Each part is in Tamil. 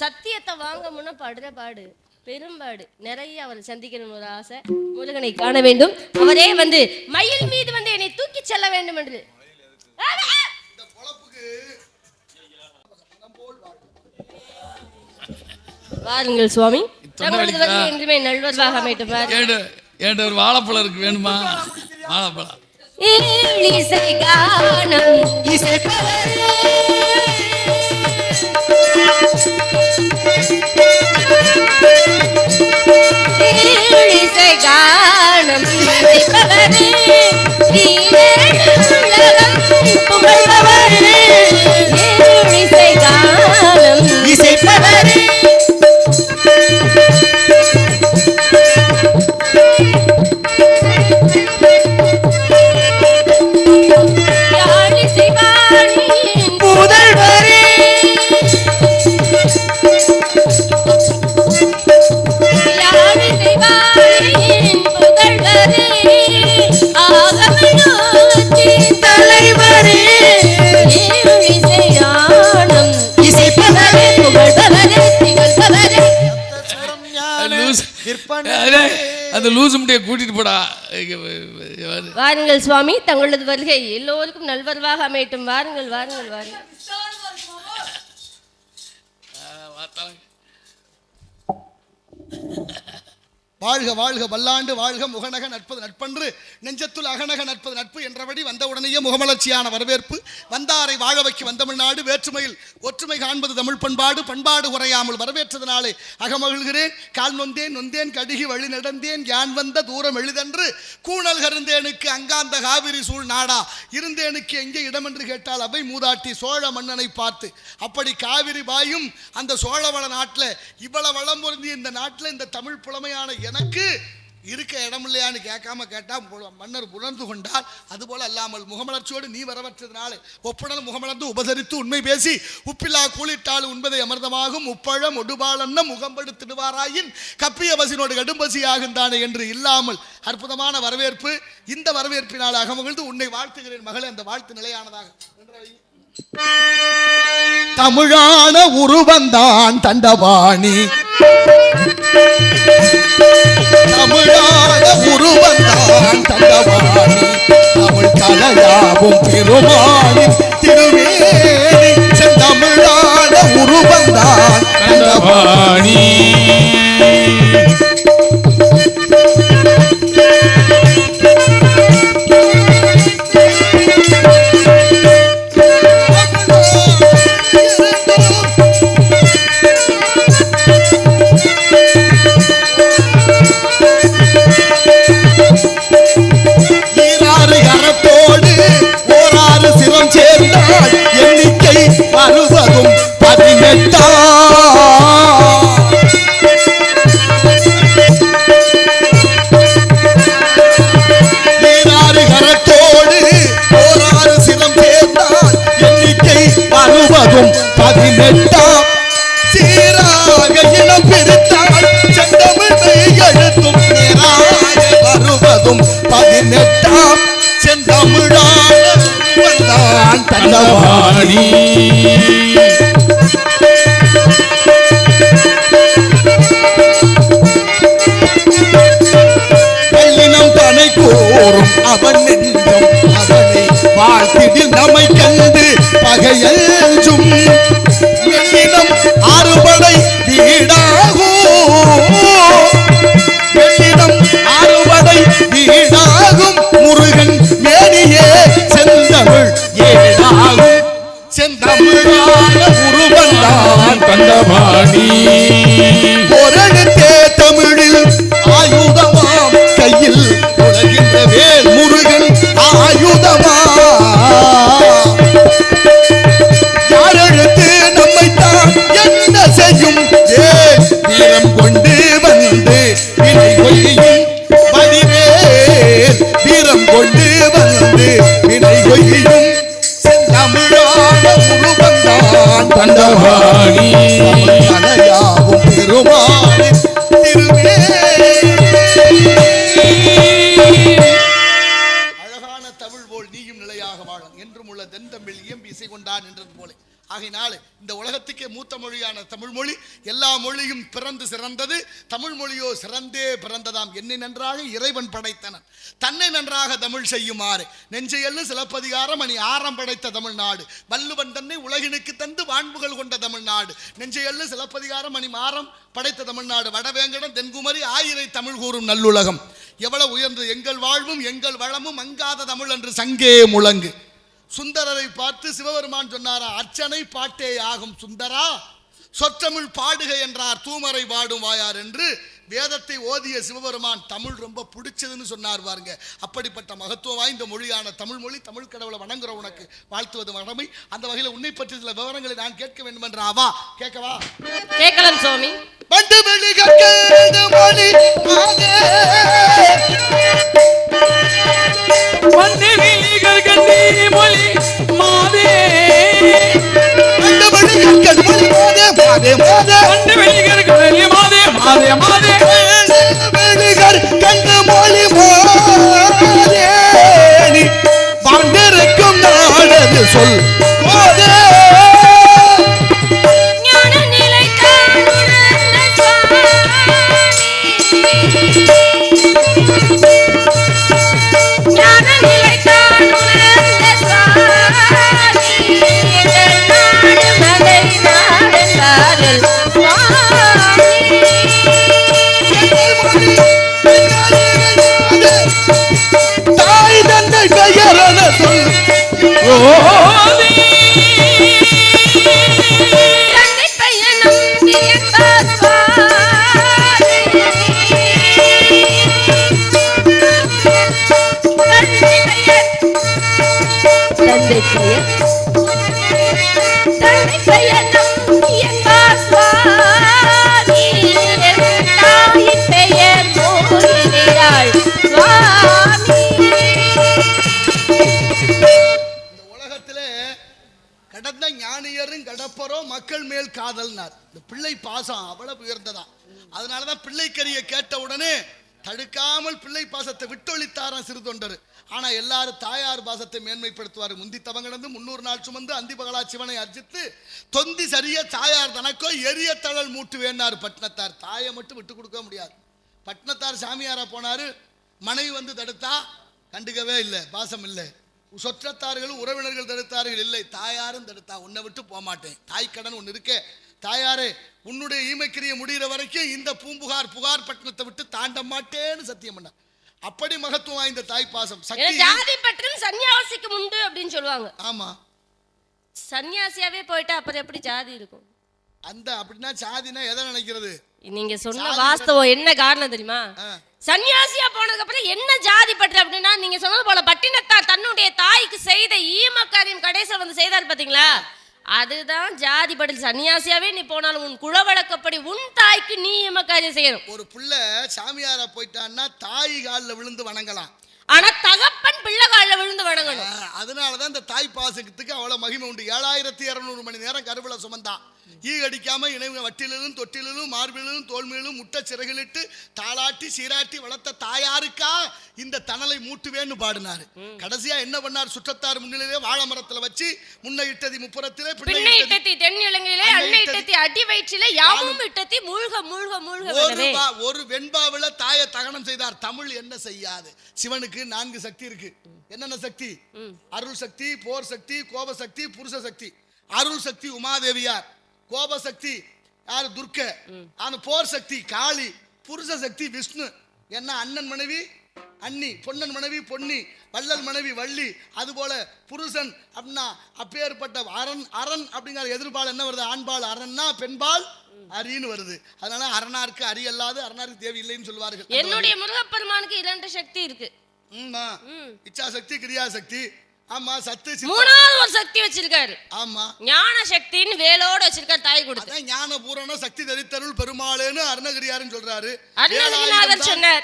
சத்தியத்தை வாங்க முன்ன படுற பாடு பெரும்பாடு நிறைய அவரை சந்திக்கணும் ஒரு ஆசை. முருகனை காண வேண்டும். அவரே வந்து மயில் மீது வந்து என்னை தூக்கி செல்ல வேண்டும் என்று. வாருங்கள் சுவாமி, என்றுமே நல்வர்வாக அமைட்டும். ஒரு வாழைப்பழம் இருக்கு, வேணுமா? வாழைப்பழம் கானம் அந்த லூசு முட்டையை கூட்டிட்டு போடா. வாருங்கள் சுவாமி, தங்களது வருகை எல்லோருக்கும் நல்வரவாக அமையட்டும். வாருங்கள் வாருங்கள் வாருங்கள். வாழ்க வாழ்க பல்லாண்டு வாழ்க முகநக நட்பது நட்பன்று நெஞ்சத்துள் அகநக நட்பது நட்பு என்றபடி வந்தவுடனேயே முகமலர்ச்சியான வரவேற்பு. வந்தாரை வாழ வைக்க வந்தமிழ்நாடு வேற்றுமையில் ஒற்றுமை காண்பது தமிழ் பண்பாடு. பண்பாடு குறையாமல் வரவேற்றதனாலே அகமகிழ்கிறேன். கால் நொந்தேன் நொந்தேன் கடுகி வழி நடந்தேன் யான் வந்த தூரம் எளிதென்று கூணல் கருந்தேனுக்கு அங்காந்த காவிரி சூழ் நாடா இருந்தேனுக்கு எங்கே இடமென்று கேட்டால் அவை மூதாட்டி சோழ மன்னனை பார்த்து. அப்படி காவிரி பாயும் அந்த சோழவள நாட்டில் இவ்வளவு வளம் பொருந்திய இந்த நாட்டில் இந்த தமிழ் புலமையான எனக்கு இருக்க இடம் இல்லையான்னு கேட்காம கேட்டா மன்னர் உணர்ந்து கொண்டால், அதுபோல அல்லாமல் முகமலர்ச்சியோடு நீ வரவற்றதுனால ஒப்புடல் முகமலர்ந்து உபசரித்து உண்மை பேசி உப்பில்லா கூலிட்டாலும் உண்பதை அமிர்தமாகும் உப்பழம் ஒடுபாலன்ன முகம்படுத்திடுவாராயின் கப்பிய பசினோடு கடும்பசி ஆகுந்தானே என்று இல்லாமல் அற்புதமான வரவேற்பு. இந்த வரவேற்பினால் அகமகிழ்ந்து உன்னை வாழ்த்துகிறேன் மகளே. அந்த வாழ்த்து நிலையானதாக. தமிழான உருவந்தான் தண்டபாணி, தமிழான உருவந்தான் தண்டபாணி, தமிழ் கலையாவும் பெருமானி திருவேணி தமிழான உருவந்தான் தண்டபாணி. எண்ணிக்கை 60 18 ஈராறு கரத்தோடு ஓராறு சிரம் சேர்ந்தால் எண்ணிக்கை 60 18 சீராக இனம் பிரித்தால் செந்தமிழை எழுத்தும் நேராக வருவதும் 18 செந்தமிழான தண்டபாணி. வெள்ளினம் தனை கோரும் அவன் நெஞ்சம் அவனை வாழ்த்திடில் நம்மை கண்டு பகையஞ்சும். வெள்ளினம் ஆறுபடை வீடாகும், வெள்ளினம் ஆறுபடை வீடாகும் முருகன் மேனியே செந்தமிழ் ஏடாகும் செந்தமிழான உருவந்தான் தண்டபாணி. ஒரெழுத்தே தமிழில் ஆயுதமாம் கையில் உலகின்ற வேல் முருகன் ஆயுதமா. யாரெழுத்து நம்மைத்தான் என்ன செய்யும் வீரம் கொண்டு வந்து வினை கொய்யும் வடிவேல் வீரம் கொண்டு வந்து வினை கொய்யும் செந்தமிழான உருவந்தான் தண்டபாணி கலையாவும் பெருமானி திருவேணி. அழகான தமிழ் போல் நீயும் நிலையாக வாழும் என்றும் உள்ள தென்தமிழ் இயம்பி இசை கொண்டான் என்றது போல ஆகையினால இந்த உலகத்துக்கே மூத்த மொழியான தமிழ் மொழி எல்லா மொழியும் பிறந்து சிறந்தது, தமிழ் மொழியோ சிறந்தே பிறந்ததாம். என்னை நன்றாக இறைவன் படைத்தனன், தன்னை நன்றாக தமிழ் செய்யுமாறு நெஞ்சையல்லு சிலப்பதிகாரம் அணி ஆரம் படைத்த தமிழ்நாடு, வள்ளுவன் தன்னை உலகினுக்கு தந்து வான்புகள் கொண்ட தமிழ்நாடு, நெஞ்சையல்லு சிலப்பதிகாரம் அணி ஆரம் படைத்த தமிழ்நாடு, வடவேங்கடம் தென்குமரி ஆயிரை தமிழ் கூறும் நல்லுலகம். எவ்வளவு உயர்ந்தது! எங்கள் வாழ்வும் எங்கள் வளமும் அங்காத தமிழ் என்று சங்கே முழங்கு. சுந்தரரை பார்த்து சிவபெருமான் சொன்னாரா, அர்ச்சனை பாட்டே ஆகும் சுந்தரா, சொற்றமிழ் பாடுக என்றார் தூமரை பாடும் வாயார் என்று. வேதத்தை ஓதிய சிவபெருமான் தமிழ் ரொம்ப பிடிச்சதுன்னு சொன்னார் பாருங்க. அப்படிப்பட்ட மகத்துவம் வாய்ந்த மொழியான தமிழ் மொழி, தமிழ் கடவுளை வணங்குற உனக்கு வாழ்த்துவது கடமை. அந்த வகையில் உன்னை பற்றி சில விவரங்களை நான் கேட்க வேண்டும் என்ற ஆவா. கேட்கவா? கேட்கலாம் சுவாமி. சொல் மக்கள் மேல் காதல்னார். இந்த பிள்ளை பாசம் அவ்வளவு உயர்ந்ததான். அதனாலதான் பிள்ளைக்கரியை கேட்ட உடனே தடுக்காமல் பிள்ளை பாசத்தை விட்டொழித்தாராம் சிறு தொண்டர். ஆனா எல்லாரும் தாயார் பாசத்தை மேன்மைப்படுத்துவார். முந்தி தவங்கிடந்து 300 நாள் சுமந்து அந்தி பகலா சிவனை அர்ஜித்து தொந்தி சரிய தாயார் தனக்கோ எரிய தழல் மூட்டு வேண்டார் பட்னத்தார். தாயை மட்டும் விட்டு கொடுக்க முடியாது. பட்னத்தார் சாமியாரா போனாரு, மனைவி வந்து தடுத்தா கண்டுக்கவே இல்லை, பாசம் இல்லை. சொற்றத்தார்களும் உறவினர்கள் தடுத்தார்கள், இல்லை. தாயாரும் தடுத்தா, உன்னை விட்டு போக மாட்டேன், தாய் கடன் ஒன்று இருக்கே, தாயாரே உன்னுடைய ஈமைக்கிரிய முடிகிற வரைக்கும் இந்த பூம்புகார் புகார் பட்டணத்தை விட்டு தாண்ட மாட்டேன்னு சத்தியம் பண்ண. அப்படி மகத்துவம் வாய்ந்த தாய் பாசம். ஜாதி பற்றும் சன்னியாசிக்கு உண்டு அப்படின்னு சொல்லுவாங்க. ஆமா, சன்னியாசியாவே போயிட்டா அப்புறம் எப்படி ஜாதி இருக்கும்? அந்த அப்படின்னா ஜாதினா எதை நினைக்கிறது? நீங்க சொன்ன வாஸ்தவம் என்ன காரணம் தெரியுமா? சன்னியாசியா போனதுக்கு அப்புறம் என்ன ஜாதி பற்று அப்படின்னா, நீங்க சொன்னது போல பட்டினத்தார் தன்னுடைய தாய்க்கு செய்த ஈமக்காரியம் கடைசியில் வந்து செய்தார் பாத்தீங்களா, அதுதான் ஜாதி பட்டில். சன்னியாசியாவே நீ போனாலும் உன் குலவழக்கப்படி உன் தாய்க்கு நீ ஈமக்காரியம் செய்யணும். ஒரு புள்ள சாமியாரா போயிட்டான்னா தாய் காலில் விழுந்து வணங்கலாம், ஆனா தகப்பன் பிள்ளை காலில் விழுந்து வணங்கணும். அதனாலதான் இந்த தாய் பாசத்துக்கு அவ்வளவு மகிமை உண்டு. 7200 மணி நேரம் கருவில சுமந்தா, ஈ அடிக்காம இணைவு வட்டிலும் தொட்டிலும் மார்பிலும் தோல்மையிலும் முட்டை சிறகிலிட்டு தாளாட்டி சீராட்டி வளர்த்த தாயாருக்கா இந்த தணலை மூட்டுவேன்னு பாடினாரு. கடைசியா என்ன பண்ணார்? சுற்றத்தார் முன்னிலையிலே வாழை மரத்துல வச்சு முன்ன இட்டதி முப்புறத்திலே பின்ன இட்டதி தென் இலங்கையிலே அன்னை இட்டதி அடி வயிற்றிலே யாவும் இட்டதி மூழ்க மூழ்க மூழ்க ஒரு வெண்பாவில தாயை தகனம் செய்தார். தமிழ் என்ன செய்யாது? சிவனுக்கு 4 சக்தி இருக்கு. என்னென்ன சக்தி? அருள் சக்தி, போர் சக்தி, கோப சக்தி, புருஷ சக்தி. அருள் சக்தி உமாதேவியார், கோப சக்தி யாரு? துர்க்க. ஆனா போர் சக்தி காளி, புருஷ சக்தி விஷ்ணு. என்ன அண்ணன் மனைவி அன்னி, பொன்னன் மனைவி பொன்னி, வள்ளல் மனைவி வள்ளி. அது போல புருஷன் அப்படின்னா அப்பேற்பட்ட அரண். அரண் அப்படிங்கிற எதிர்பால் என்ன வருது? ஆண்பால் அரண்னா பெண்பால் அரின்னு வருது. அதனால அரணாருக்கு அரி அல்லாது அரணாருக்கு தேவை இல்லைன்னு சொல்லுவார்கள். என்னுடைய முருகப்பெருமானுக்கு 2 சக்தி இருக்கு. இச்சா சக்தி, கிரியா சக்தி. ஆமா, சத்து. 3வது ஒரு சக்தி வச்சிருக்காரு. ஆமா, ஞான சக்தின்னு வேலோட வச்சிருக்காரு தாய் கொடுத்து. அதான் ஞான பூரண சக்தி தரித்தருள் பெருமாளேன்னு அருணகிரியாருன்னு சொல்றாரு. அருணகிரிநாதர் சொன்னார்.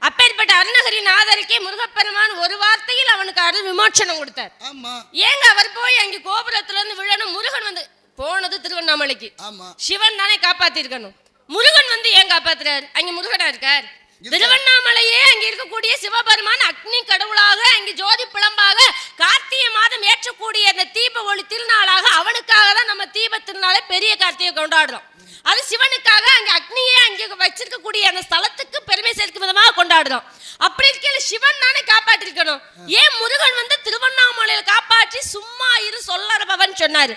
அப்பேற்பட்ட அருணகிரிநாதருக்கே முருகப்பெருமான் ஒரு வார்த்தையில் அவனுக்கு அருள் விமோச்சனம் கொடுத்தார். ஆமா, ஏங்க அவர் போய் அங்க கோபுரத்துல இருந்து விழணும்? முருகன் வந்து போனது திருவண்ணாமலைக்கு. ஆமா, சிவன் தானே காப்பாத்தி இருக்கணும். முருகன் வந்து ஏன் காப்பாத்துறாரு? அங்க முருகனா இருக்கார். திருவண்ணாமலையே அங்க இருக்கக்கூடிய சிவபெருமான் அக்னி கடவுளாக அங்க ஜோதி பிளம்பாக கார்த்திகை மாதம் ஏற்றக்கூடிய அந்த தீப ஒளி திருநாளாக அவனுக்காக தான் நம்ம தீப திருநாளை பெரிய கார்த்திகை கொண்டாடுறோம். அது சிவனுக்காக அங்க அக்னியே அங்க வச்சிருக்கக்கூடிய அந்த ஸ்தலத்துக்கு பெருமை சேர்க்கும் விதமாக கொண்டாடுறோம். அப்படி இருக்கையில சிவன் தானே காப்பாற்றிருக்கணும். ஏன் முருகன் வந்து திருவண்ணாமலையில காப்பாற்றி சும்மா இரு சொல்லறபவன் சொன்னாரு.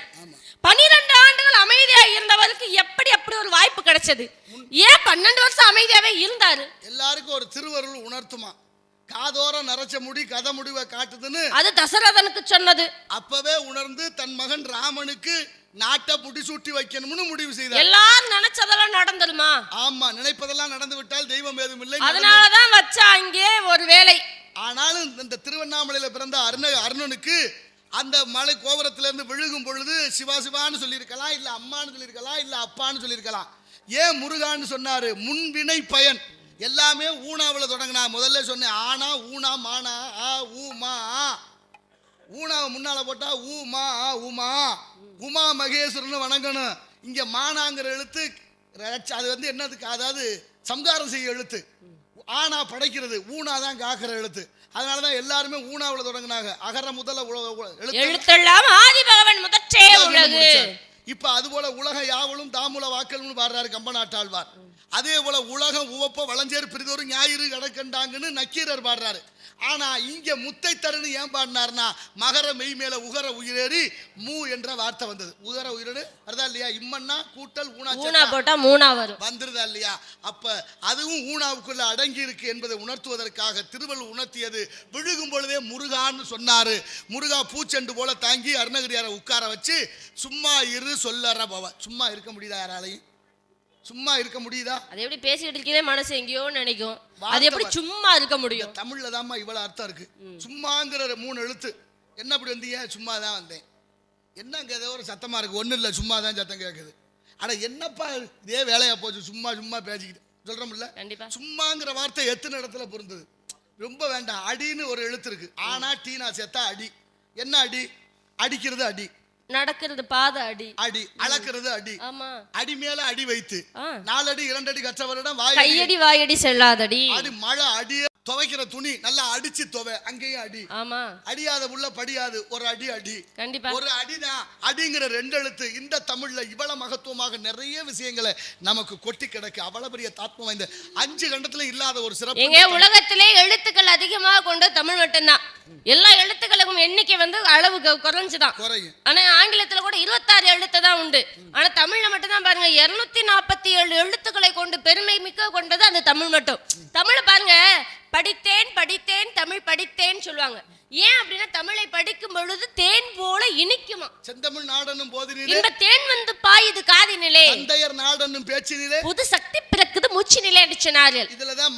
12 ஆண்டுகள் அமைதியா இருந்தவருக்கு எப்படி அப்படி ஒரு வாய்ப்பு கிடைச்சது? ஏன் 12 வருஷம் அமைதியாவே இருந்தாரு? எல்லாருக்கும் ஒரு திருவருள் உணர்த்துமா, காதோர நரைச்ச முடி கதை முடிவை காட்டுதுன்னு அது தசரதனுக்கு சொன்னது. அப்பவே உணர்ந்து தன் மகன் ராமனுக்கு நாட்டை முடிசூட்டி வைக்கணும்னு முடிவு செய்தார். எல்லாரும் நினைச்சதெல்லாம் நடந்துருமா? ஆமா, நினைப்பதெல்லாம் நடந்து விட்டால் தெய்வம் ஏதும் இல்லை. அதனாலதான் வச்சா அங்கே ஒரு வேலை. ஆனாலும் இந்த திருவண்ணாமலையில பிறந்த அருணனுக்கு அந்த மலை கோபுரத்திலிருந்து விழுகும் பொழுது சிவாசிவான்னு சொல்லியிருக்கலாம், இல்ல அம்மான்னு சொல்லியிருக்கலாம், இல்ல அப்பான்னு சொல்லியிருக்கலாம். ஏன் முருகான்னு சொன்னாரு? முன்வினை பயன் எல்லாமே ஊனாவில் தொடங்கினா. முதல்ல சொன்னேன் ஆனா ஊனா மானா ஆ ஊ மா. ஊனாவை முன்னால போட்டா ஊ மா ஆ உமா, உமா மகேஸ்வரன் வணங்கணும். இங்க மானாங்கிற எழுத்து அது வந்து என்னதுக்கு, அதாவது சம்காரம் செய்ய எழுத்து. ஆனா படைக்கிறது, ஊனா தான் காக்கிற எழுத்து. அதனாலதான் எல்லாருமே ஊனாவில் தொடங்கினாங்க. அகர முதல எழுத்தெல்லாம் ஆதி பகவன் முதற்றே உலகு. இப்ப அது போல உலக யாவலும் தாமுல வாக்கல்னு பாடுறாரு கம்பநாட்டாழ்வார். அதே போல உலகம் உவப்ப வளஞ்சேர் பிரிதொரு ஞாயிறு கடக்கண்டாங்கன்னு நக்கீரர் பாடுறாரு. ஆனா இங்க முத்தை தருன்னு ஏன் பாடினார்னா, மகர மெய் மேல உகர உயிரேறி மூ என்ற வார்த்தை வந்தது. உகர உயிரேறு வருதா இல்லையா? இம்மன்னா கூட்டல் ஊனா போட்டா மூணா வரும், வந்துருதா இல்லையா? அப்ப அதுவும் ஊனாவுக்குள்ள அடங்கி இருக்கு என்பதை உணர்த்துவதற்காக திருவள்ளுவர் உணர்த்தியது. விழுகும் பொழுதே முருகான்னு சொன்னாரு. முருகா பூச்செண்டு போல தாங்கி அருணகிரியாரை உட்கார வச்சு சும்மா இரு சொல்லற பவ. சும்மா இருக்க முடியுதா? யாராலையும் சும்மா இருக்க முடியுதா? அது எப்படி பேசிக்கிட்டு இருக்கே மனசு எங்கேயோ நினைக்கும். அது எப்படி சும்மா இருக்க முடியும்? தமிழ்ல தான்மா இவ்வளவு அர்த்தம் இருக்கு. சும்மாங்கிற 3 எழுத்து. என்ன அப்படி வந்தீங்க? சும்மா தான் வந்தேன். என்னங்க ஏதோ ஒரு சத்தமா இருக்கு? ஒன்றும் இல்லை, சும்மா தான் சத்தம் கேட்குது. ஆனால் என்னப்பா இதே வேலையா போச்சு, சும்மா சும்மா பேசிக்கிட்டு சொல்கிறோம்ல. கண்டிப்பா சும்மாங்கிற வார்த்தை எத்தனை இடத்துல பொருந்தது? ரொம்ப வேண்டாம். அடின்னு ஒரு எழுத்து இருக்கு. ஆனா டீனா சேர்த்தா அடி. என்ன அடி? அடிக்கிறது அடி, நடக்கிறது பாத அடி, அடி அளக்கிறது அடி. ஆமா, அடி மேல அடி வைத்து 4 அடி 2 அடி கற்றவரிடம் கையடி வாயடி செல்லாதடி. அடி மழை அடி. துவைக்கிற துணி நல்லா அடிச்சு துவை, அங்கேயும் அடி. ஆமா, அடியாத உள்ள படியாது, ஒரு அடி அடி. கண்டிப்பா ஒரு அடிதான். அடிங்கிற 2 எழுத்து இந்த தமிழ்ல இவ்வளவு மகத்துவமாக நிறைய விஷயங்களை நமக்கு கொட்டி கிடக்கு. அவ்வளவு பெரிய தாத்மம் வாய்ந்த 5 கண்டத்துல இல்லாத ஒரு சிறப்பு. எங்க உலகத்திலே எழுத்துக்கள் அதிகமாக கொண்ட தமிழ் மட்டும்தான். எல்லா எழுத்துக்களுக்கும் எண்ணிக்கை வந்து அளவு குறைஞ்சுதான் குறையும். ஆனா ஆங்கிலத்துல கூட 26 எழுத்து தான் உண்டு. ஆனா தமிழ்ல மட்டும் தான் பாருங்க 247 எழுத்துக்களை கொண்டு பெருமை மிக்க கொண்டது அந்த தமிழ் மட்டும். தமிழ பாருங்க, படித்தேன் படித்தேன் தமிழ் படித்தேன் சொல்லுவாங்க. ஏன் அப்படின்னா தமிழை படிக்கும் பொழுது தேன் போல இனிக்குமா. செந்தமிழ் நாடனும் போதினிலே இந்த தேன் வந்து பாயுது காதினிலே, தந்தையர் நாடனும் பேச்சினிலே புது சக்தி பிறக்குது மூச்சினிலே அடிச்சனார்கள். இதுலதான்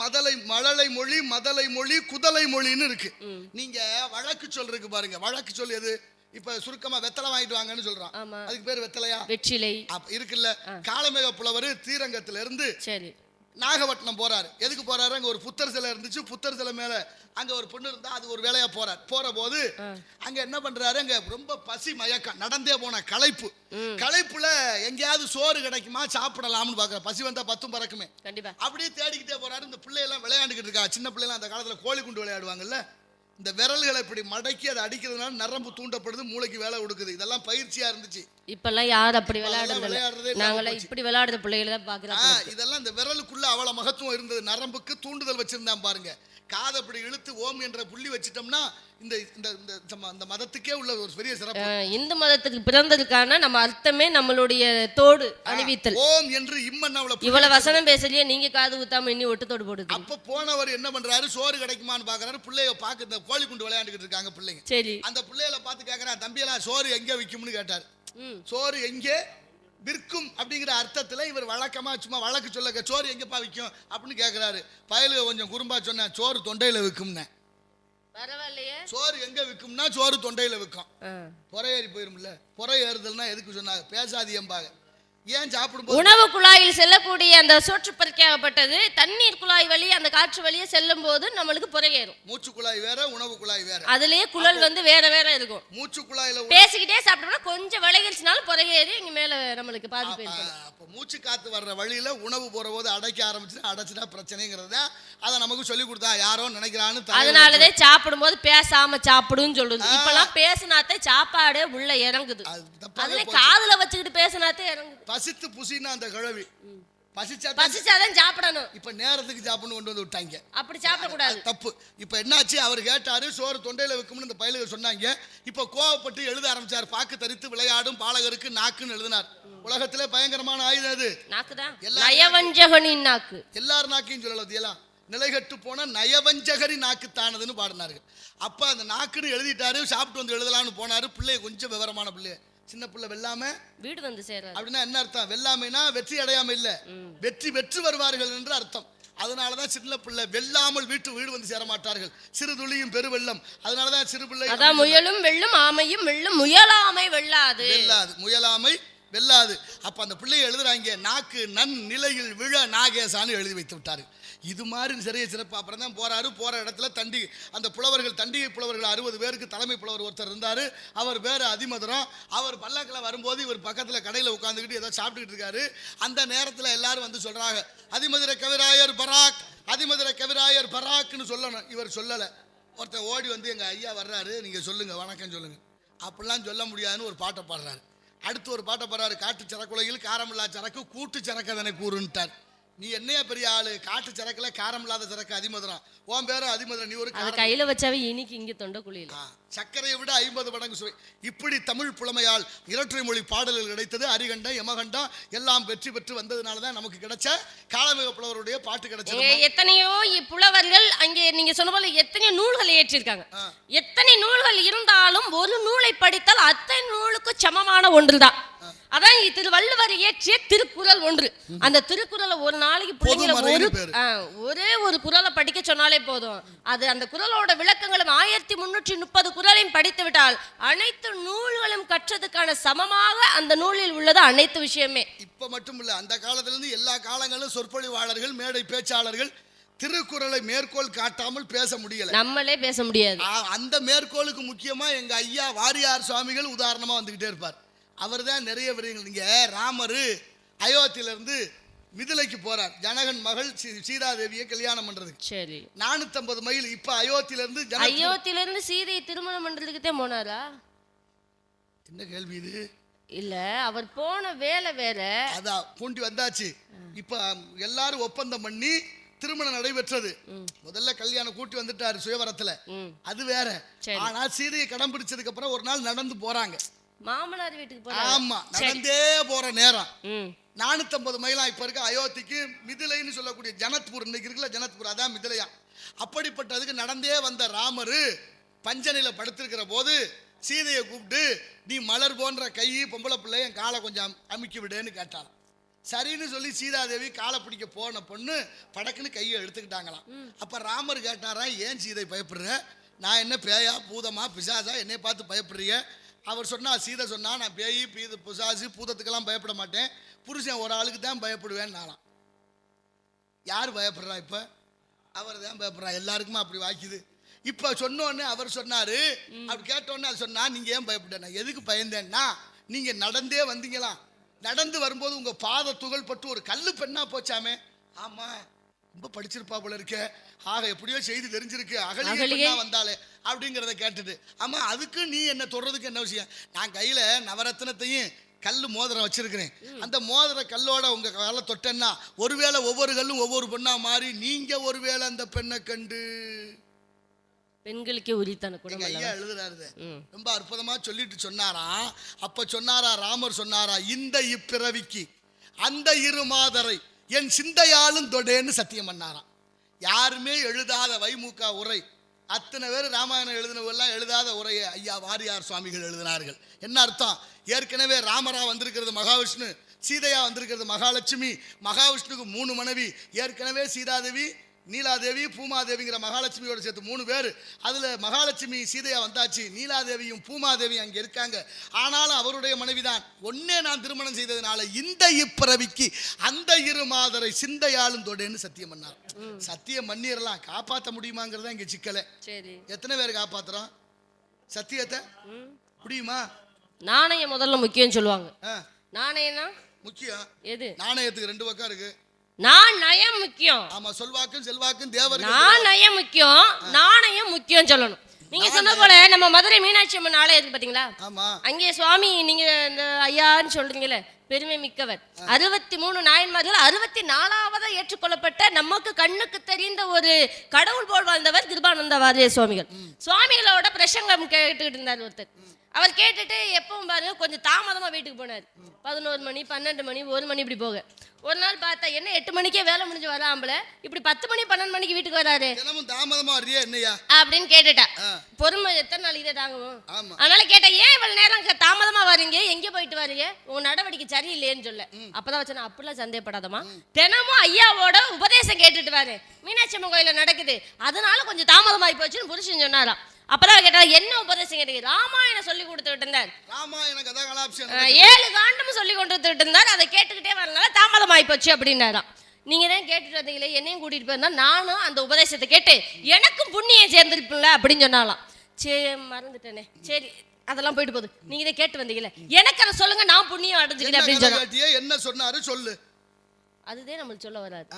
மழலை மொழி, மதலை மொழி, குதலை மொழின்னு இருக்கு. நீங்க வழக்கு சொல்றதுக்கு பாருங்க. வழக்கு சொல் எது? இப்ப சுருக்கமா வெத்தலை வாங்கிட்டு வாங்கன்னு சொல்றான். அதுக்கு பேர் வெத்தலையா? வெற்றிலை இருக்குல்ல. காலமேக புலவர் தீரங்கத்துல இருந்து சரி நாகப்பட்டினம் போறாரு. எதுக்கு போறாரு? அங்க ஒரு புத்தர் சிலை இருந்துச்சு. புத்தர் சிலை மேல அங்க ஒரு பொண்ணு இருந்தா, அது ஒரு வேலையா போறார். போற போது அங்க என்ன பண்றாரு? அங்க ரொம்ப பசி மயக்கம், நடந்தே போன களைப்பு. களைப்புல எங்கேயாவது சோறு கிடைக்குமா சாப்பிடலாம்னு பாக்குற. பசி வந்தா 10 பறக்குமே. கண்டிப்பா அப்படியே தேடிக்கிட்டே போறாரு. இந்த பிள்ளையெல்லாம் விளையாண்டுக்கிட்டு இருக்கா. சின்ன பிள்ளைலாம் அந்த காலத்துல கோழி குண்டு விளையாடுவாங்கல்ல. இந்த விரல்களை இப்படி மடக்கி அதை அடிக்கிறதுனால நரம்பு தூண்டப்படுது, மூளைக்கு வேலை கொடுக்குது. இதெல்லாம் பயிற்சியா இருந்துச்சு. இப்பெல்லாம் யார் அப்படி விளையாடுறது? நாங்களாம் இப்படி விளையாடுற பிள்ளைகளை தான் பாக்குறோம். இதெல்லாம் இந்த விரலுக்குள்ள அவ்வளவு மகத்துவம் இருந்தது. நரம்புக்கு தூண்டுதல் வச்சிருந்தான் பாருங்க. காதை அப்படி இழுத்து ஓம் என்ற புள்ளி வச்சிட்டோம்னா இந்த இந்த மதத்துக்கே உள்ள ஒரு பெரிய சிறப்பு. இந்து மதத்துக்கு பிறந்ததுக்கான நம்ம அர்த்தமே நம்மளுடைய தோடு அணிவித்தல். ஓம் என்று இம்மன்னாவுல இவ்வளவு வசனம் பேசலையே நீங்க காது ஊத்தாம இன்னி ஒட்டு தோடு போடுது. அப்ப போனவர் என்ன பண்றாரு? சோறு கிடைக்குமான்னு பாக்குறாரு. பிள்ளைய பாக்க இந்த கோழி குண்டு விளையாண்டுகிட்டு இருக்காங்க பிள்ளைங்க. சரி, அந்த பிள்ளைகளை பார்த்து கேட்கறான், தம்பியெல்லாம் சோறு எங்க விக்கும்னு கேட்டாரு. சோறு எங்கே விற்கும் அப்படிங்கிற அர்த்தத்துல இவர் வழக்கமா சும்மா வழக்கு சொல்ல சோறு எங்கப்பா விற்கும் அப்படின்னு கேட்கிறாரு. பயலுக கொஞ்சம் குறும்பா சொன்ன, சோறு தொண்டையில விற்கும்னு. பரவாயில்லையே, சோறு எங்க விற்கும்னா சோறு தொண்டையில விற்கும். பொறை ஏறி போயிரும்ல. பொறை ஏறுதல்னா எதுக்கு சொன்னாங்க? பேசாதியம்பாங்க. ஏன் சாப்பிடும்போது உணவு குழாயில் செல்லக்கூடிய அந்த சோற்றுப்பருக்கையாகப்பட்டது தண்ணீர் குழாய் வழி அந்த காற்று வழியே செல்லும் போது நம்மளுக்கு புறையேறும். மூச்சு குழாய் வேற, உணவு குழாய் வேற. அதுலயே குழல் வந்து வேற வேற இருக்கும். மூச்சு குழாயில பேசிக்கிட்டே சாப்பிட்டோம்னா கொஞ்சம் விலகிடுச்சுனாலும் புறையேறி இங்க மேல நம்மளுக்கு பாதிப்பு ஏற்படும். அப்ப மூச்சு காத்து வர்ற வழியில உணவு போற போது அடைக்க ஆரம்பிச்சுன்னா அடைச்சுனா பிரச்சனைங்கிறத அதை நமக்கு சொல்லி கொடுத்தா யாரோ நினைக்கிறான்னு. அதனாலதான் சாப்பிடும் போது பேசாம சாப்பிடுன்னு சொல்றது. இப்பெல்லாம் பேசினாத்தே சாப்பாடு உள்ள இறங்குது. அதுல காதுல வச்சுக்கிட்டு பேசினாத்தே இறங்குது. பசித்து புசின்னா அந்த கிழவி பசிச்சாதான் சாப்பிடணும். இப்ப நேரத்துக்கு சாப்பிடணும் கொண்டு வந்து விட்டாங்க. அப்படி சாப்பிடக்கூடாது, தப்பு. இப்ப என்னாச்சு, அவர் கேட்டாரு சோறு தொண்டையில வைக்கும்னு இந்த பயலுக சொன்னாங்க. இப்ப கோவப்பட்டு எழுத ஆரம்பிச்சார். பாக்கு தரித்து விளையாடும் பாலகருக்கு நாக்குன்னு எழுதினார். உலகத்திலே பயங்கரமான ஆயுதம் அது நாக்குதான். நயவஞ்சகனின் நாக்கு. எல்லார் நாக்கையும் சொல்லல, எல்லாம் நிலைகட்டு போன நயவஞ்சகரி நாக்கு தானதுன்னு பாடினார்கள். அப்ப அந்த நாக்குன்னு எழுதிட்டாரு. சாப்பிட்டு வந்து எழுதலான்னு போனாரு. பிள்ளைய கொஞ்சம் விவரமான பிள்ளைய, சின்ன பிள்ளை வெல்லாம வீடு வந்து சேர அப்படின்னா என்ன அர்த்தம்? வெல்லாமைனா வெற்றி அடையாம இல்ல, வெற்றி வருவார்கள் என்று அர்த்தம். அதனாலதான் சின்ன பிள்ளை வெல்லாமல் வீடு வந்து சேர மாட்டார்கள். சிறு துளியும் பெருவெள்ளம். அதனாலதான் சிறு பிள்ளை அதான் முயலும் வெல்லும் ஆமையும் வெல்லும் முயலாமை வெல்லாது. முயலாமை வெல்லாது. அப்ப அந்த பிள்ளையை எழுதுறாங்க, நாக்கு நன் நிலையில் விழ நாகேசான்னு எழுதி வைத்து விட்டாரு. இது மாதிரி சிறைய சிறப்பு. அப்புறம் தான் போறாரு. போற இடத்துல அந்த புலவர்கள், தண்டிகை புலவர்கள் 60 பேருக்கு தலைமை புலவர் ஒருத்தர் இருந்தாரு. அவர் பேரு அதிமதுரம். அவர் பல்லாக்கில் வரும்போது இவர் பக்கத்துல கடையில உட்காந்துக்கிட்டு ஏதோ சாப்பிட்டுக்கிட்டு இருக்காரு. அந்த நேரத்துல எல்லாரும் வந்து சொல்றாங்க, அதிமதுர கவிராயர் பராக், அதிமதுர கவிராயர் பராக்னு சொல்லணும். இவர் சொல்லல. ஒருத்தர் ஓடி வந்து எங்க ஐயா வர்றாரு, நீங்க சொல்லுங்க, வணக்கம் சொல்லுங்க. அப்படிலாம் சொல்ல முடியாதுன்னு ஒரு பாட்டை பாடுறாரு. அடுத்து ஒரு பாட்டை பாடுறாரு, காட்டு சரக்குலையில் காரமில்லா சரக்கு கூட்டு சரக்கதனை கூறுன்ட்டார். நீ என்னையா பெரிய ஆளு, காட்டு சரக்குல காரம் இல்லாத சரக்கு அதிமதுரம், உன் பேரும் அதிமதுரம், நீ ஒரு கையில வச்சாவே இனிக்கு இங்க தொண்டை குழியில சர்க்கரையை விட 50 மடங்கு சுவை. இப்படி தமிழ் புலமையால் இரட்டை மொழி பாடல்கள் கிடைத்தது. அரிகண்டம் யமகண்டம் எல்லாம் வெற்றி பெற்று வந்ததுனாலதான் நமக்கு கிடைச்ச காளமிக புலவருடைய பாட்டு கிடைச்சது. எத்தனையோ புலவர்கள் அங்கே நீங்க சொன்ன போல எத்தனையோ நூல்கள் ஏற்றிருக்காங்க. எத்தனை நூல்கள் இருந்தாலும் ஒரு நூலை படித்தால் அத்தனை நூலுக்கு சமமான ஒன்றுதான். அதான் திருவள்ளுவர் இயற்றிய திருக்குறள் ஒன்று. அந்த திருக்குறளை ஒரு நாளைக்கு பிள்ளைங்களை ஒரே ஒரு குறளை படிக்க சொன்னாலே போதும். அது அந்த குறளோட விளக்கங்களும் 1330 குறளையும் படித்து விட்டால் அனைத்து நூல்களும் கற்றதுக்கான சமமாக அந்த நூலில் உள்ளது அனைத்து விஷயமே. இப்ப மட்டும் இல்ல, அந்த காலத்திலிருந்து எல்லா காலங்களும் சொற்பொழிவாளர்கள், மேடை பேச்சாளர்கள் திருக்குறளை மேற்கோள் காட்டாமல் பேச முடியல. நம்மளே பேச முடியாது. அந்த மேற்கோளுக்கு முக்கியமா எங்க ஐயா வாரியார் சுவாமிகள் உதாரணமா வந்துகிட்டே இருப்பார். அவர் தான் நிறைய விடயங்கள். நீங்க ராமர் அயோத்தியிலிருந்து மிதிலைக்கு போறார், ஜனகன் மகள் சீதாதேவியை கல்யாணம் பண்றதுக்கு. சரி, 450 மைல். இப்ப அயோத்தியிலிருந்து சீதையை திருமணம் பண்றதுக்குதே போனாரா? என்ன கேள்வி இது? இல்ல, அவர் போன வேலை வேற. அதான் பூண்டி வந்தாச்சு. இப்ப எல்லாரும் ஒப்பந்தம் பண்ணி திருமணம் நடைபெற்றது. முதல்ல கல்யாணம் கூட்டி வந்துட்டாரு சுயவரத்துல, அது வேற. ஆனா சீதையை கடம் பிடிச்சதுக்கு அப்புறம் ஒரு நாள் நடந்து போறாங்க மாமனார் வீட்டுக்கு போறாங்க. ஆமா, நடந்தே போற நேரம் 450 மைலா. இப்ப இருக்க அயோத்திக்கு மிதிலைன்னு சொல்லக்கூடிய ஜனத்பூர், இன்னைக்கு இருக்குல்ல ஜனத்பூர், அதான் மிதிலையா. அப்படிப்பட்டதுக்கு நடந்தே வந்த ராமரு பஞ்சனையில படுத்திருக்கிற போது சீதையை கூப்பிட்டு, நீ மலர் போன்ற கை பொம்பளை பிள்ளை என் காலை கொஞ்சம் அமுக்கி விடுன்னு கேட்டாலும். சரின்னு சொல்லி சீதாதேவி காலை பிடிக்க போன பொண்ணு படக்குன்னு கையை எடுத்துக்கிட்டாங்களாம். அப்ப ராமர் கேட்டாரா, ஏன் சீதை பயப்படுற? நான் என்ன பேயா பூதமா பிசாசா என்னை பார்த்து பயப்படுறீங்க? அவர் சொன்னா, சீதை சொன்னா, நான் பேய் பிசாசு பூதத்துக்கெல்லாம் பயப்பட மாட்டேன், புருஷன் ஒரு ஆளுக்கு தான் பயப்படுவேன். நாளாம் யார் பயப்படுறா? இப்ப அவர் தான் பயப்படுறா. எல்லாருக்குமா அப்படி வாக்கிது. இப்ப சொன்னோன்னு அவர் சொன்னாரு, அப்படி கேட்டோன்னு அது சொன்னா, நீங்க ஏன் பயப்பட? எதுக்கு பயந்தேன்னா, நீங்க நடந்தே வந்தீங்களா, நடந்து வரும்போது உங்க பாத துகள் பட்டு ஒரு கல்லு பெண்ணா போச்சாமே. ஆமா, ரொம்ப படிச்சிருப்பா போல இருக்க, ஆக எப்படியோ செய்தி தெரிஞ்சிருக்கு, அகலிகை வந்தாலே அப்படிங்கிறத கேட்டுட்டு, ஆமா அதுக்கு நீ என்ன தொடறதுக்கு என்ன விஷயம்? நான் கையில நவரத்னத்தையும் கல்லு மோதிரம் வச்சிருக்கிறேன், அந்த மோதிர கல்லோட உங்க கால தொட்டேன்னா ஒருவேளை ஒவ்வொரு கல்லும் ஒவ்வொரு பெண்ணா மாறி நீங்க ஒருவேளை அந்த பெண்ணை கண்டு பெண்களுக்கு உரித்தான கூட ஐயா எழுதுறாரு. ரொம்ப அற்புதமா சொல்லிட்டு சொன்னாரா. அப்ப சொன்னாரா ராமர் சொன்னாரா, இந்த இப்பிறவிக்கு அந்த இரு மாதரை என் சிந்தையாலும் தொடேன்னு சத்தியம் பண்ணாராம். யாருமே எழுதாத வைமுக உரை, அத்தனை பேர் ராமாயணம் எழுதினவெல்லாம் எழுதாத உரையை ஐயா வாரியார் சுவாமிகள் எழுதினார்கள். என்ன அர்த்தம்? ஏற்கனவே ராமரா வந்திருக்கிறது மகாவிஷ்ணு, சீதையா வந்திருக்கிறது மகாலட்சுமி. மகாவிஷ்ணுக்கு 3 மனைவி. ஏற்கனவே சீதாதேவி நீலாதேவி பூமாதேவிங்கிற மகாலட்சுமியோட சேர்த்து 3 பேர். அதுல மகாலட்சுமி சீதையா வந்தாச்சு, நீலாதேவியும் பூமாதேவியும் அங்க இருக்காங்க. ஆனாலும் அவருடைய மனைவிதான். ஒன்னே நான் திருமணம் செய்ததுனால இந்த இப்பிறவிக்கு அந்த 2 மாதரை சிந்தையாலும் தொடைன்னு சத்தியம் பண்ணார். சத்தியம் பண்ணிடலாம், காப்பாற்ற முடியுமாங்கிறதா இங்க சிக்கல. சரி, எத்தனை பேர் காப்பாத்துறோம் சத்தியத்தை? முடியுமா? நாணயம் முதல்ல முக்கியம் சொல்லுவாங்க. நாணயம்னா முக்கியம். எது? நாணயத்துக்கு 2 பக்கம் இருக்கு. நாணயம் முக்கியம். ஆமா, சொல்வாக்கும் செல்வாக்கும் தேவருக்கு. நாணயம் முக்கியம், நாணயம் முக்கியம் சொல்லணும். நீங்க சொன்ன போல நம்ம மதுரை மீனாட்சி அம்மன் ஆலயம் இருக்கு பாத்தீங்களா? ஆமா. அங்கே சுவாமி நீங்க இந்த ஐயான்னு சொல்றீங்களே, பெருமை மிக்கவர். 63 நாயன்மார்கள் 64வது ஏற்றுக்கொள்ளப்பட்ட நமக்கு கண்ணுக்கு தெரிந்த ஒரு கடவுள் போல் வாழ்ந்தவர் கிருபானந்த வாரிய சுவாமிகள். சுவாமிகளோட பிரசங்கம் கேட்டுக்கிட்டு இருந்தார் ஒருத்தர். அவர் கேட்டுட்டு எப்பவும் பாருங்க கொஞ்சம் தாமதமா வீட்டுக்கு போனார். 11 மணி 12 மணி 1 மணி இப்படி போக. ஒரு நாள் பார்த்தா என்ன 8 மணிக்கே வேலை முடிஞ்சு வராமல இப்படி 10 மணி 12 மணிக்கு வீட்டுக்கு வராரு. தினமும் தாமதமா வர்றியா என்னையா அப்படின்னு கேட்டுட்டா. பொறுமை எத்தனை நாள் இதை தாங்குவோம்? ஆமா. அதனால கேட்டா ஏன் இவ்வளவு நேரம் தாமதமா வரீங்க, எங்க போயிட்டு வரீங்க, உன் நடவடிக்கை சரியில்லையேன்னு சொல்ல. அப்பதான் வச்சா அப்படிலாம் சந்தேகப்படாதமா, தினமும் ஐயாவோட உபதேசம் கேட்டுட்டு வாரு, மீனாட்சி அம்மன் கோயில நடக்குது, அதனால கொஞ்சம் தாமதமாயி போச்சுன்னு புருஷன் சொன்னாராம். அப்பதான் கேட்டா என்ன உபதேசம் கேட்டீங்க? ராமாயணம் சொல்லி கொடுத்துட்டு இருந்தார். ராமாயண கதா கலாப்ஷன் 7 காண்டமும் சொல்லி கொடுத்துட்டு இருந்தார். அதை கேட்டுக்கிட்டே வரனால தாமதமாயி போச்சு அப்படின்னாராம். நீங்க தான் கேட்டுட்டு வந்தீங்களே, என்னையும் கூட்டிட்டு போயிருந்தா நானும் அந்த உபதேசத்தை கேட்டு எனக்கும் புண்ணியம் சேர்ந்துருப்பில்ல அப்படின்னு சொன்னாலாம். சரி மறந்துட்டேனே, சரி அதெல்லாம் போயிட்டு போகுது, நீங்க இதை கேட்டு வந்தீங்களே எனக்கு அதை சொல்லுங்க, நான் புண்ணியம் அடைஞ்சுக்கிறேன் அப்படின்னு சொன்னா. என்ன சொன்னாரு சொல்லு. அதுதான் நம்மளுக்கு சொல்ல வராது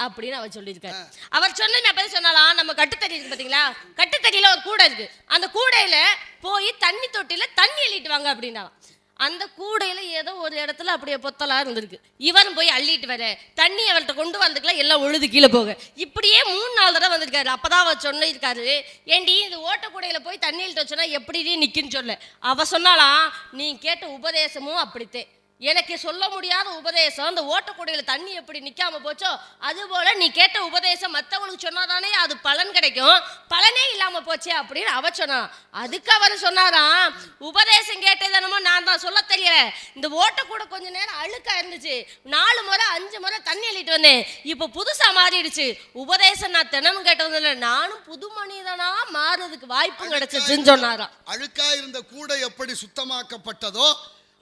அப்படின்னு அவர் சொல்லியிருக்காரு. அவர் சொன்னது அப்ப சொன்னாலாம், நம்ம கட்டுத்தறி இருக்கு பாத்தீங்களா, கட்டுத்தறியில ஒரு கூடை இருக்கு, அந்த கூடையில போய் தண்ணி தொட்டில தண்ணி அள்ளிட்டு வாங்க அப்படின்னா, அந்த கூடையில ஏதோ ஒரு இடத்துல அப்படியே பொத்தலா இருந்திருக்கு. இவரும் போய் அள்ளிட்டு வர தண்ணி அவர்கிட்ட கொண்டு வந்துக்கலாம், எல்லாம் ஒழுது கீழே போக. இப்படியே 3-4 தடவை வந்திருக்காரு. அப்பதான் அவர் சொல்லியிருக்காரு, ஏண்டி இந்த ஓட்ட கூடையில போய் தண்ணி அள்ளிட்டு வச்சோன்னா எப்படி நிக்குன்னு சொல்ல. அவ சொன்னாலாம், நீ கேட்ட உபதேசமும் அப்படித்தே, எனக்கு சொல்ல முடியாத உபதேசம், அந்த ஓட்டக்கூடையில தண்ணி எப்படி நிக்காம போச்சோ அதுபோல நீ கேட்ட உபதேசம் மற்றவங்களுக்கு சொன்னாதானே அது பலன் கிடைக்கும், பலனே இல்லாம போச்சே அப்படின்னு அவ சொன்னா. அதுக்கு அவர் சொன்னாராம், உபதேசம் கேட்டதனமோ நான் தான் சொல்ல தெரியல, இந்த ஓட்டக்கூடை கொஞ்ச நேரம் அழுக்கா இருந்துச்சு, 4 முறை 5 முறை தண்ணி அள்ளிட்டு வந்தேன், இப்ப புதுசா மாறிடுச்சு, உபதேசம் நான் தினமும் கேட்டது இல்லை, நானும் புது மனிதனா மாறுறதுக்கு வாய்ப்பு கிடைச்சிச்சுன்னு சொன்னாராம். அழுக்கா இருந்த கூடை எப்படி சுத்தமாக்கப்பட்டதோ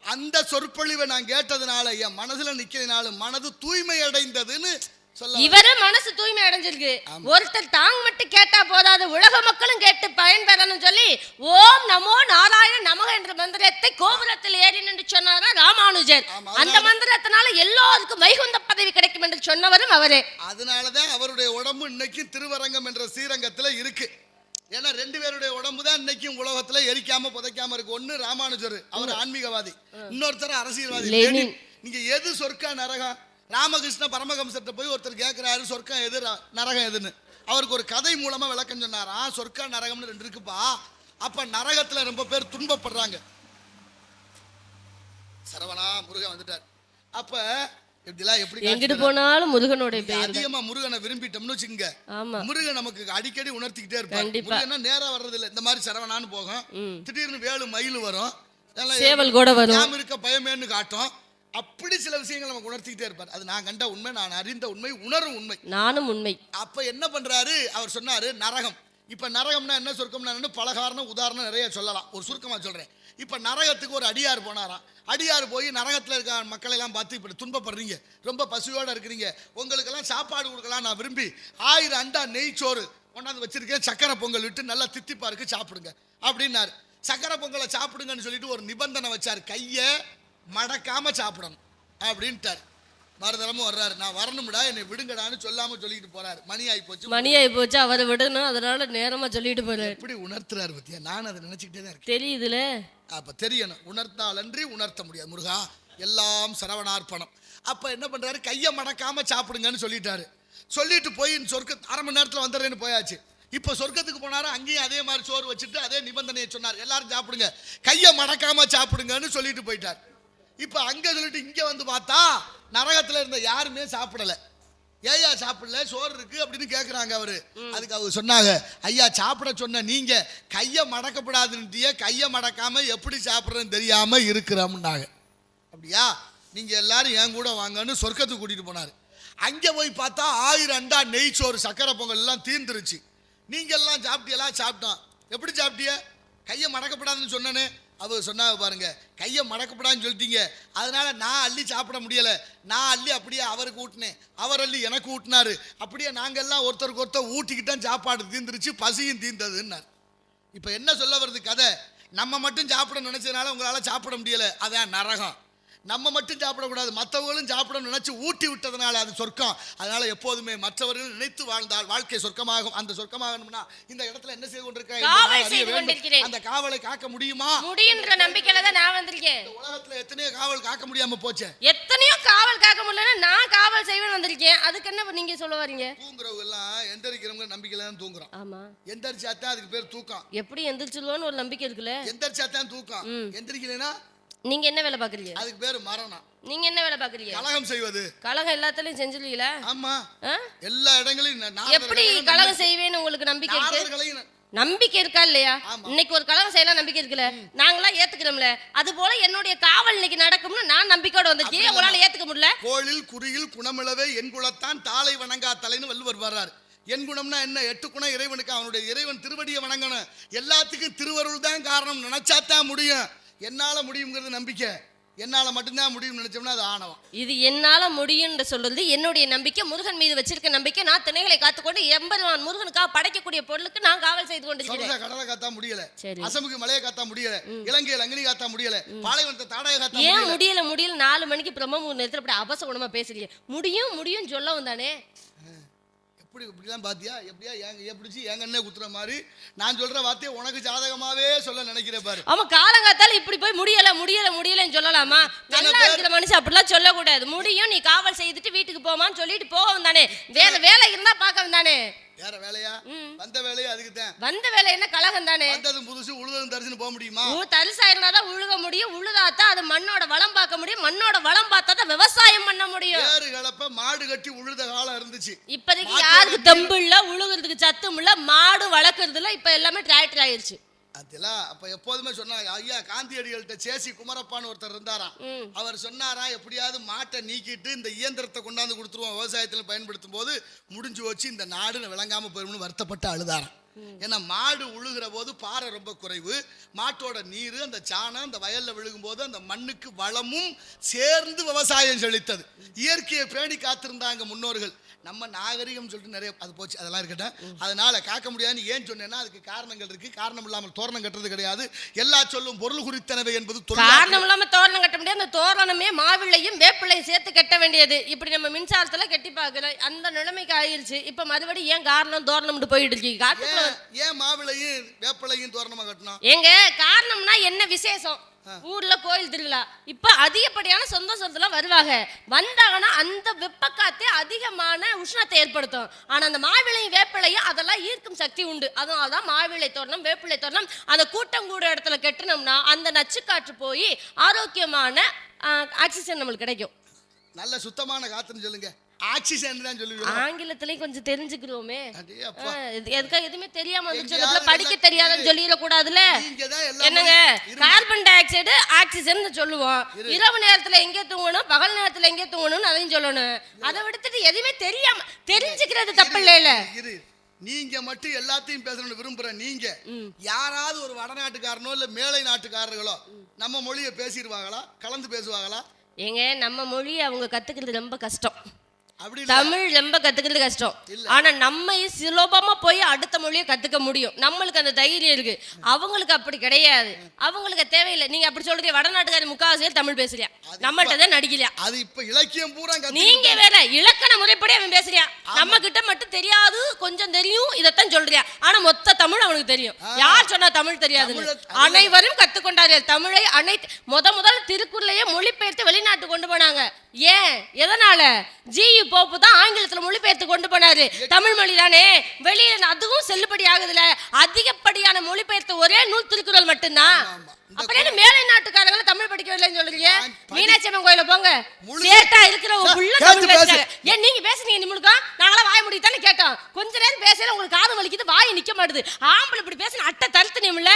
அந்த சொற்பொழிவை நான் கேட்டதுனால என் மனசுல நிக்கிறதுனால மனது தூய்மை அடைந்ததுன்னு சொல்ல. இவரு மனசு தூய்மை அடைஞ்சிருக்கு. ஒருத்தர் தாங்க மட்டும் கேட்டா போதாது, உலக மக்களும் கேட்டு பயன்பெறணும் சொல்லி ஓம் நமோ நாராயண நமக என்ற மந்திரத்தை கோபுரத்தில் ஏறி நின்று சொன்னாரா ராமானுஜர். அந்த மந்திரத்தினால எல்லோருக்கும் வைகுந்த பதவி கிடைக்கும் என்று சொன்னவரும் அவரே. அதனாலதான் அவருடைய உடம்பு இன்னைக்கு திருவரங்கம் என்ற ஸ்ரீரங்கத்துல இருக்கு. ஏன்னா 2 பேருடைய உடம்பு தான் இன்னைக்கும் உலகத்துல எரிக்காம புதைக்காம இருக்கு. ஒண்ணு ராமானுஜர், அவர் ஆன்மீகவாதி, இன்னொருத்தர் அரசியல்வாதி. நீங்க எது சொர்க்கம் நரகம்? ராமகிருஷ்ண பரமஹம்சர்ட்ட போய் ஒருத்தர் கேட்கிறாரு சொர்க்கம் எது நரகம் எதுன்னு. அவருக்கு ஒரு கதை மூலமா விளக்கம் சொன்னாரா, சொர்க்கம் நரகம்னு 2 இருக்குப்பா. அப்ப நரகத்துல ரொம்ப பேர் துன்பப்படுறாங்க. சரவணா முருகன் வந்துட்டார். அப்ப எங்கிட்டு போனாலும் முருகனுடைய பெயர். அதிகமா முருகனை விரும்பிட்டோம்னு வச்சுங்க, முருகன் நமக்கு அடிக்கடி உணர்த்திக்கிட்டே இருப்பாரு. முருகன் நேரா வர்றது இல்ல, இந்த மாதிரி சரவணான்னு போகும், திடீர்னு வேலு மயில் வரும், சேவல் கூட வரும், இருக்க பயமேன்னு காட்டும். அப்படி சில விஷயங்கள் நமக்கு உணர்த்திக்கிட்டே இருப்பார். அது நான் கண்ட உண்மை, நான் அறிந்த உண்மை, உணரும் உண்மை, நானும் உண்மை. அப்ப என்ன பண்றாரு அவர் சொன்னாரு நரகம். இப்ப நரகம்னா என்ன, சொர்க்கம்னா பல காரணம் உதாரணம் நிறைய சொல்லலாம், ஒரு சுருக்கமா சொல்றேன். இப்ப நரகத்துக்கு ஒரு அடியார் போனாராம். அடியார் போய் நரகத்துல இருக்க மக்களை எல்லாம் பார்த்து, இப்படி துன்பப்படுறீங்க, ரொம்ப பசியோட இருக்கிறீங்க, உங்களுக்கெல்லாம் சாப்பாடு கொடுக்கலாம் நான் விரும்பி 1000 அண்டா நெய் சோறு கொண்டாந்து வச்சிருக்கேன், சக்கரை பொங்கல் விட்டு நல்லா தித்திப்பா இருக்கு சாப்பிடுங்க அப்படின்னாரு. சக்கரை பொங்கலை சாப்பிடுங்கன்னு சொல்லிட்டு ஒரு நிபந்தனை வச்சாரு, கையை மடக்காம சாப்பிடணும் அப்படின்ட்டார். மறுதரமும் வர்றாரு, நான் வரணும்டா என்னை விடுங்கடான்னு சொல்லாம சொல்லிட்டு போறாரு. மணி ஆகி போச்சு, அவரை விடணும், அதனால நேரமா சொல்லிட்டு போறாரு. எப்படி உணர்த்துறாரு பத்தியா? நான் அதை நினைச்சுக்கிட்டே தான் இருக்கேன். தெரியுதுல, அப்ப தெரியணும், உணர்த்தாலன்றி உணர்த்த முடியாது. முருகா எல்லாம் சரவணார்ப்பணம். அப்ப என்ன பண்றாரு, கையை மடக்காம சாப்பிடுங்கன்னு சொல்லிட்டாரு. சொல்லிட்டு போய் சொர்க்க 1/2 மணி நேரத்துல வந்துடுறேன்னு போயாச்சு. இப்ப சொர்க்கத்துக்கு போனாரு, அங்கேயும் அதே மாதிரி சோறு வச்சுட்டு அதே நிபந்தனையை சொன்னார், எல்லாரும் சாப்பிடுங்க, கையை மடக்காம சாப்பிடுங்கன்னு சொல்லிட்டு போயிட்டார். இப்ப அங்க சொல்லிட்டு இங்க வந்து பார்த்தா நரகத்துல இருந்த யாருமே சாப்பிடல. ஏயா சாப்பிடல, சோறு இருக்கு அப்படின்னு கேட்குறாங்க அவரு. அதுக்கு அவங்க சொன்னாங்க, ஐயா சாப்பிட சொன்ன நீங்க கையை மடக்கப்படாதுன்னுட்டிய, கையை மடக்காம எப்படி சாப்பிட்றதுன்னு தெரியாம இருக்கிறோம்னாங்க. அப்படியா? நீங்க எல்லாரும் என் கூட வாங்கன்னு சொர்க்கத்துக்கு கூட்டிட்டு போனாரு. அங்க போய் பார்த்தா 1000 அண்டா நெய் சோறு சக்கரை பொங்கல் எல்லாம் தீர்ந்துருச்சு. நீங்க எல்லாம் சாப்பிட்டியெல்லாம் சாப்பிட்டோம். எப்படி சாப்பிட்டிய? கையை மடக்கப்படாதுன்னு சொன்னேன்னு அவர் சொன்னாங்க பாருங்க. கையை மடக்கப்படாதுன்னு சொல்லிட்டீங்க, அதனால நான் அள்ளி சாப்பிட முடியலை. நான் அள்ளி அப்படியே அவருக்கு ஊட்டினேன், அவர் அள்ளி எனக்கு ஊட்டினாரு. அப்படியே நாங்கள்லாம் ஒருத்தருக்கு ஒருத்தர் ஊட்டிக்கிட்டோம், சாப்பாடு தீர்ந்துருச்சு, பசியும் தீர்ந்ததுன்னார். இப்போ என்ன சொல்ல வருது கதை? நம்ம மட்டும் சாப்பிட நினைச்சதுனால உங்களால் சாப்பிட முடியலை, அதான் நரகம். நம்ம மட்டும் சாப்பிடக்கூடாது, மற்றவர்களும் சாப்பிடணும்னு நினைச்சு ஊட்டி விட்டதுனால அது சொர்க்கம். அதனால எப்போதுமே மற்றவர்கள் நினைத்து வாழ்ந்தால் வாழ்க்கை சொர்க்கமாகும். அந்த சொர்க்கமாகணும்னா இந்த இடத்துல என்ன செய்து கொண்டிருக்கேன்? அந்த காவலை காக்க முடியுமா? முடியுன்ற நம்பிக்கையில தான் நான் வந்திருக்கேன். உலகத்துல எத்தனையோ காவல் காக்க முடியாம போச்சு. எத்தனையோ காவல் காக்க முடியலன்னா நான் காவல் செய்வேன் வந்திருக்கேன். அதுக்கு என்ன நீங்க சொல்ல வரீங்க? தூங்குறவங்க எல்லாம் எந்திரிக்கிறவங்க நம்பிக்கையில தான் தூங்குறோம். ஆமா, எந்திரிச்சாத்தான் அதுக்கு பேர் தூக்கம். எப்படி எந்திரிச்சிருவோன்னு ஒரு நம்பிக்கை இருக்குல்ல. எந்திரிச்சாத்தான் தூக்கம். எந்திரிக்கலைன்னா நீங்க என்ன வேலை பாக்குறீங்க? அதுக்கு பேரு மரணம். நீங்க என்ன வேலை பாக்குறீங்க? கலகம் செய்வது. கலகம் எல்லாத்துலயும் செஞ்சிருவீங்களா? ஆமா, எல்லா இடங்களையும். எப்படி கலகம் செய்வேன்னு உங்களுக்கு நம்பிக்கை இருக்கு? நம்பிக்கை இருக்கா இல்லையா? இன்னைக்கு ஒரு கலகம் செய்யலாம் நம்பிக்கை இருக்குல்ல, நாங்களாம் ஏத்துக்கிறோம்ல. அது போல என்னுடைய காவல் இன்னைக்கு நடக்கும்னு நான் நம்பிக்கையோட வந்திருக்கேன். உங்களால ஏத்துக்க முடியல? கோளில் குறியில் குணமிழவே என் குலத்தான் தாளை வணங்கா தலைன்னு வள்ளுவர் வர்றாரு. என் குணம்னா என்ன? 8 குணம் இறைவனுக்கு. அவனுடைய இறைவன் திருவடியை வணங்கணும். எல்லாத்துக்கும் திருவருள் தான் காரணம். நினைச்சாத்தான் முடியும். என்னால முடியுங்கிறது நம்பிக்கை. என்னால மட்டும்தான் முடியும் நினைச்சோம்னா அது ஆணவம். இது என்னால முடியும்னு சொல்றது என்னுடைய நம்பிக்கை, முருகன் மீது வச்சிருக்க நம்பிக்கை. நான் திணைகளை காத்துக்கொண்டு எம்பெருமான் முருகனுக்காக படைக்கக்கூடிய பொருளுக்கு நான் காவல் செய்து கொண்டிருக்கிறேன். கடலை காத்தா முடியல, அசமுக்கு மலையை காத்தா முடியல, இலங்கையில் அங்கனி காத்தா முடியல, பாலைவனத்தை தாடாய காத்தா ஏன் முடியல? 4 மணிக்கு பிரம்ம நேரத்தில் அப்படி அபசகுணமா பேசுறீங்க. முடியும் முடியும் சொல்லவும் தானே. எப்படி இப்படிலாம் பாத்தியா? எப்படியா என் பிடிச்சி என் கண்ணே குத்துற மாதிரி நான் சொல்ற வார்த்தையை உனக்கு ஜாதகமாவே சொல்ல நினைக்கிறேன் பாரு. அவன் காலங்காத்தால இப்படி போய் முடியல முடியல முடியலன்னு சொல்லலாமா? நல்லா இருக்கிற மனுஷன் அப்படிலாம் சொல்லக்கூடாது. முடியும், நீ காவல் செய்துட்டு வீட்டுக்கு போமான்னு சொல்லிட்டு போகவும் தானே. வேற வேலை இருந்தா பார்க்கவும் தானே. வேற வேலையா? வந்த வேலையா? அதுக்கு தான் வந்த வேலை. என்ன கலகம் தானே. வந்ததும் புதுசு உழுதும் தரிசனு போக முடியுமா? தரிசா இருந்தாதான் உழுக முடியும். உழுதாத்தான் அது மண்ணோட வளம் பார்க்க முடியும். மண்ணோட வளம் பார்த்தா தான் விவசாயம் பண்ண முடியும். ஏறு கலப்ப மாடு கட்டி உழுத காலம் இருந்துச்சு. இப்போதைக்கு யாருக்கு தெம்பு இல்ல, உழுகிறதுக்கு சத்தும் இல்ல, மாடு வளர்க்கறது இல்ல. இப்ப எல்லாமே டிராக்டர் ஆயிருச்சு. அதெல்லாம் அப்ப எப்போதுமே சொன்னாங்க. ஐயா காந்தியடிகள்கிட்ட சேசி குமரப்பான்னு ஒருத்தர் இருந்தாராம். அவர் சொன்னாரா, எப்படியாவது மாட்டை நீக்கிட்டு இந்த இயந்திரத்தை கொண்டாந்து கொடுத்துருவோம், விவசாயத்தில் பயன்படுத்தும் போது முடிஞ்சு வச்சு இந்த நாடு விளங்காம போயிடும்னு வருத்தப்பட்டு அழுதாராம். ஏன்னா மாடு உழுகிற போது பாறை ரொம்ப குறைவு, மாட்டோட நீர் அந்த சாணம் அந்த வயல்ல விழுகும் போது அந்த மண்ணுக்கு வளமும் சேர்ந்து விவசாயம் செழித்தது. இயற்கையை பேணி காத்திருந்தாங்க முன்னோர்கள். நம்ம நாகரிகம் சொல்லிட்டு நிறைய அது போச்சு, அதெல்லாம் இருக்கட்டும். அதனால காக்க முடியாதுன்னு ஏன் சொன்னேன்னா அதுக்கு காரணங்கள் இருக்கு. காரணம் இல்லாமல் தோரணம் கட்டுறது கிடையாது. எல்லா சொல்லும் பொருள் குறித்தனவை என்பது காரணம் இல்லாம தோரணம் கட்ட முடியாது. அந்த தோரணமே மாவிள்ளையும் வேப்பிள்ளையும் சேர்த்து கட்ட வேண்டியது. இப்படி நம்ம மின்சாரத்துல கட்டி பார்க்கல, அந்த நிலைமைக்கு ஆயிருச்சு. இப்ப மறுபடியும் ஏன் காரணம் தோரணம் போயிட்டு இருக்கு? ஏன் மாவிளையும் வேப்பிள்ளையும் தோரணமா கட்டணும்? எங்க காரணம்னா என்ன விசேஷம்? ஊர்ல கோயில் திருவிழா. இப்ப அதிகப்படியான சொந்த சொந்தத்துல வருவாங்க. வந்தாங்கன்னா அந்த வெப்ப காத்தே அதிகமான உஷ்ணத்தை ஏற்படுத்தும். ஆனா அந்த மாவிளையும் வேப்பிளையும் அதெல்லாம் ஈர்க்கும் சக்தி உண்டு. அதனாலதான் மாவிளை தோரணம் வேப்பிள்ளை தோரணம் அந்த கூட்டம் கூட இடத்துல கட்டினோம்னா அந்த நச்சுக்காற்று போய் ஆரோக்கியமான ஆக்சிஜன் நம்மளுக்கு கிடைக்கும். நல்ல சுத்தமான காத்துன்னு சொல்லுங்க. ஆக்சிஜன் தான் சொல்லுவீங்க. ஆங்கிலத்திலயும் கொஞ்சம் தெரிஞ்சுக்கிறோமே. எதுக்காக எதுவுமே தெரியாம வந்து படிக்க தெரியாதுன்னு சொல்லிட கூடாதுல. என்னங்க, கார்பன் டை ஆக்சைடு ஆக்சிஜன் சொல்லுவோம். இரவு நேரத்துல எங்கே தூங்கணும், பகல் நேரத்துல எங்கே தூங்கணும்னு அதையும் சொல்லணும். அதை விடுத்துட்டு எதுவுமே தெரியாம தெரிஞ்சுக்கிறது தப்பு இல்ல. நீங்க மட்டும் எல்லாத்தையும் பேசணும்னு விரும்புற நீங்க யாராவது ஒரு வடநாட்டுக்காரனோ இல்ல மேலை நாட்டுக்காரர்களோ நம்ம மொழியை பேசிடுவாங்களா? கலந்து பேசுவாங்களா? ஏங்க, நம்ம மொழி அவங்க கத்துக்கிறது ரொம்ப கஷ்டம். தமிழ் ரொம்ப கத்துக்கிறது கஷ்டம். ஆனா நம்ம சுலபமா போய் அடுத்த மொழியை கத்துக்க முடியும். நம்மளுக்கு அந்த தைரியம் இருக்கு. அவங்களுக்கு அப்படி கிடையாது. அவங்களுக்கு தேவையில்லை. நீங்க அப்படி சொல்றீங்க, வடநாட்டுக்காரி முக்காவாசி தமிழ் பேசுறியா, நம்மகிட்ட தான் நடிக்கலையா? அது இப்ப இலக்கியம் பூரா நீங்க வேற இலக்கண முறைப்படி அவன் பேசுறியா. நம்ம கிட்ட மட்டும் தெரியாது, கொஞ்சம் தெரியும், இதத்தான் சொல்றியா. ஆனா மொத்த தமிழ் அவனுக்கு தெரியும். யார் சொன்னா தமிழ் தெரியாது? அனைவரும் கத்துக்கொண்டார்கள் தமிழை. முதல் திருக்குறளையே மொழிபெயர்த்து வெளிநாட்டு கொண்டு போனாங்க. ஏன், எதனால? ஜியு போப்பு தான் ஆங்கிலத்துல மொழிபெயர்த்து கொண்டு போனாரு. தமிழ் மொழி தானே வெளியில அதுவும் செல்லுபடி ஆகுதுல. அதிகப்படியான மொழிபெயர்த்து ஒரே நூல் திருக்குறள் மட்டும்தான். அப்புறம் மேலை நாட்டுக்காரங்க தமிழ் படிக்கவில்லைன்னு சொல்றீங்க. மீனாட்சி அம்மன் கோயில போங்க, சேட்டா இருக்கிற புள்ள தமிழ் பேசுறாங்க. ஏன் நீங்க பேசுறீங்க நிமிடுக்கா? நாங்களா வாய முடித்தானே கேட்டோம். கொஞ்ச நேரம் பேசல உங்களுக்கு காது வலிக்குது, வாய் நிக்க மாட்டுது. ஆம்பளை இப்படி பேசுன அட்டை தருத்து நிமில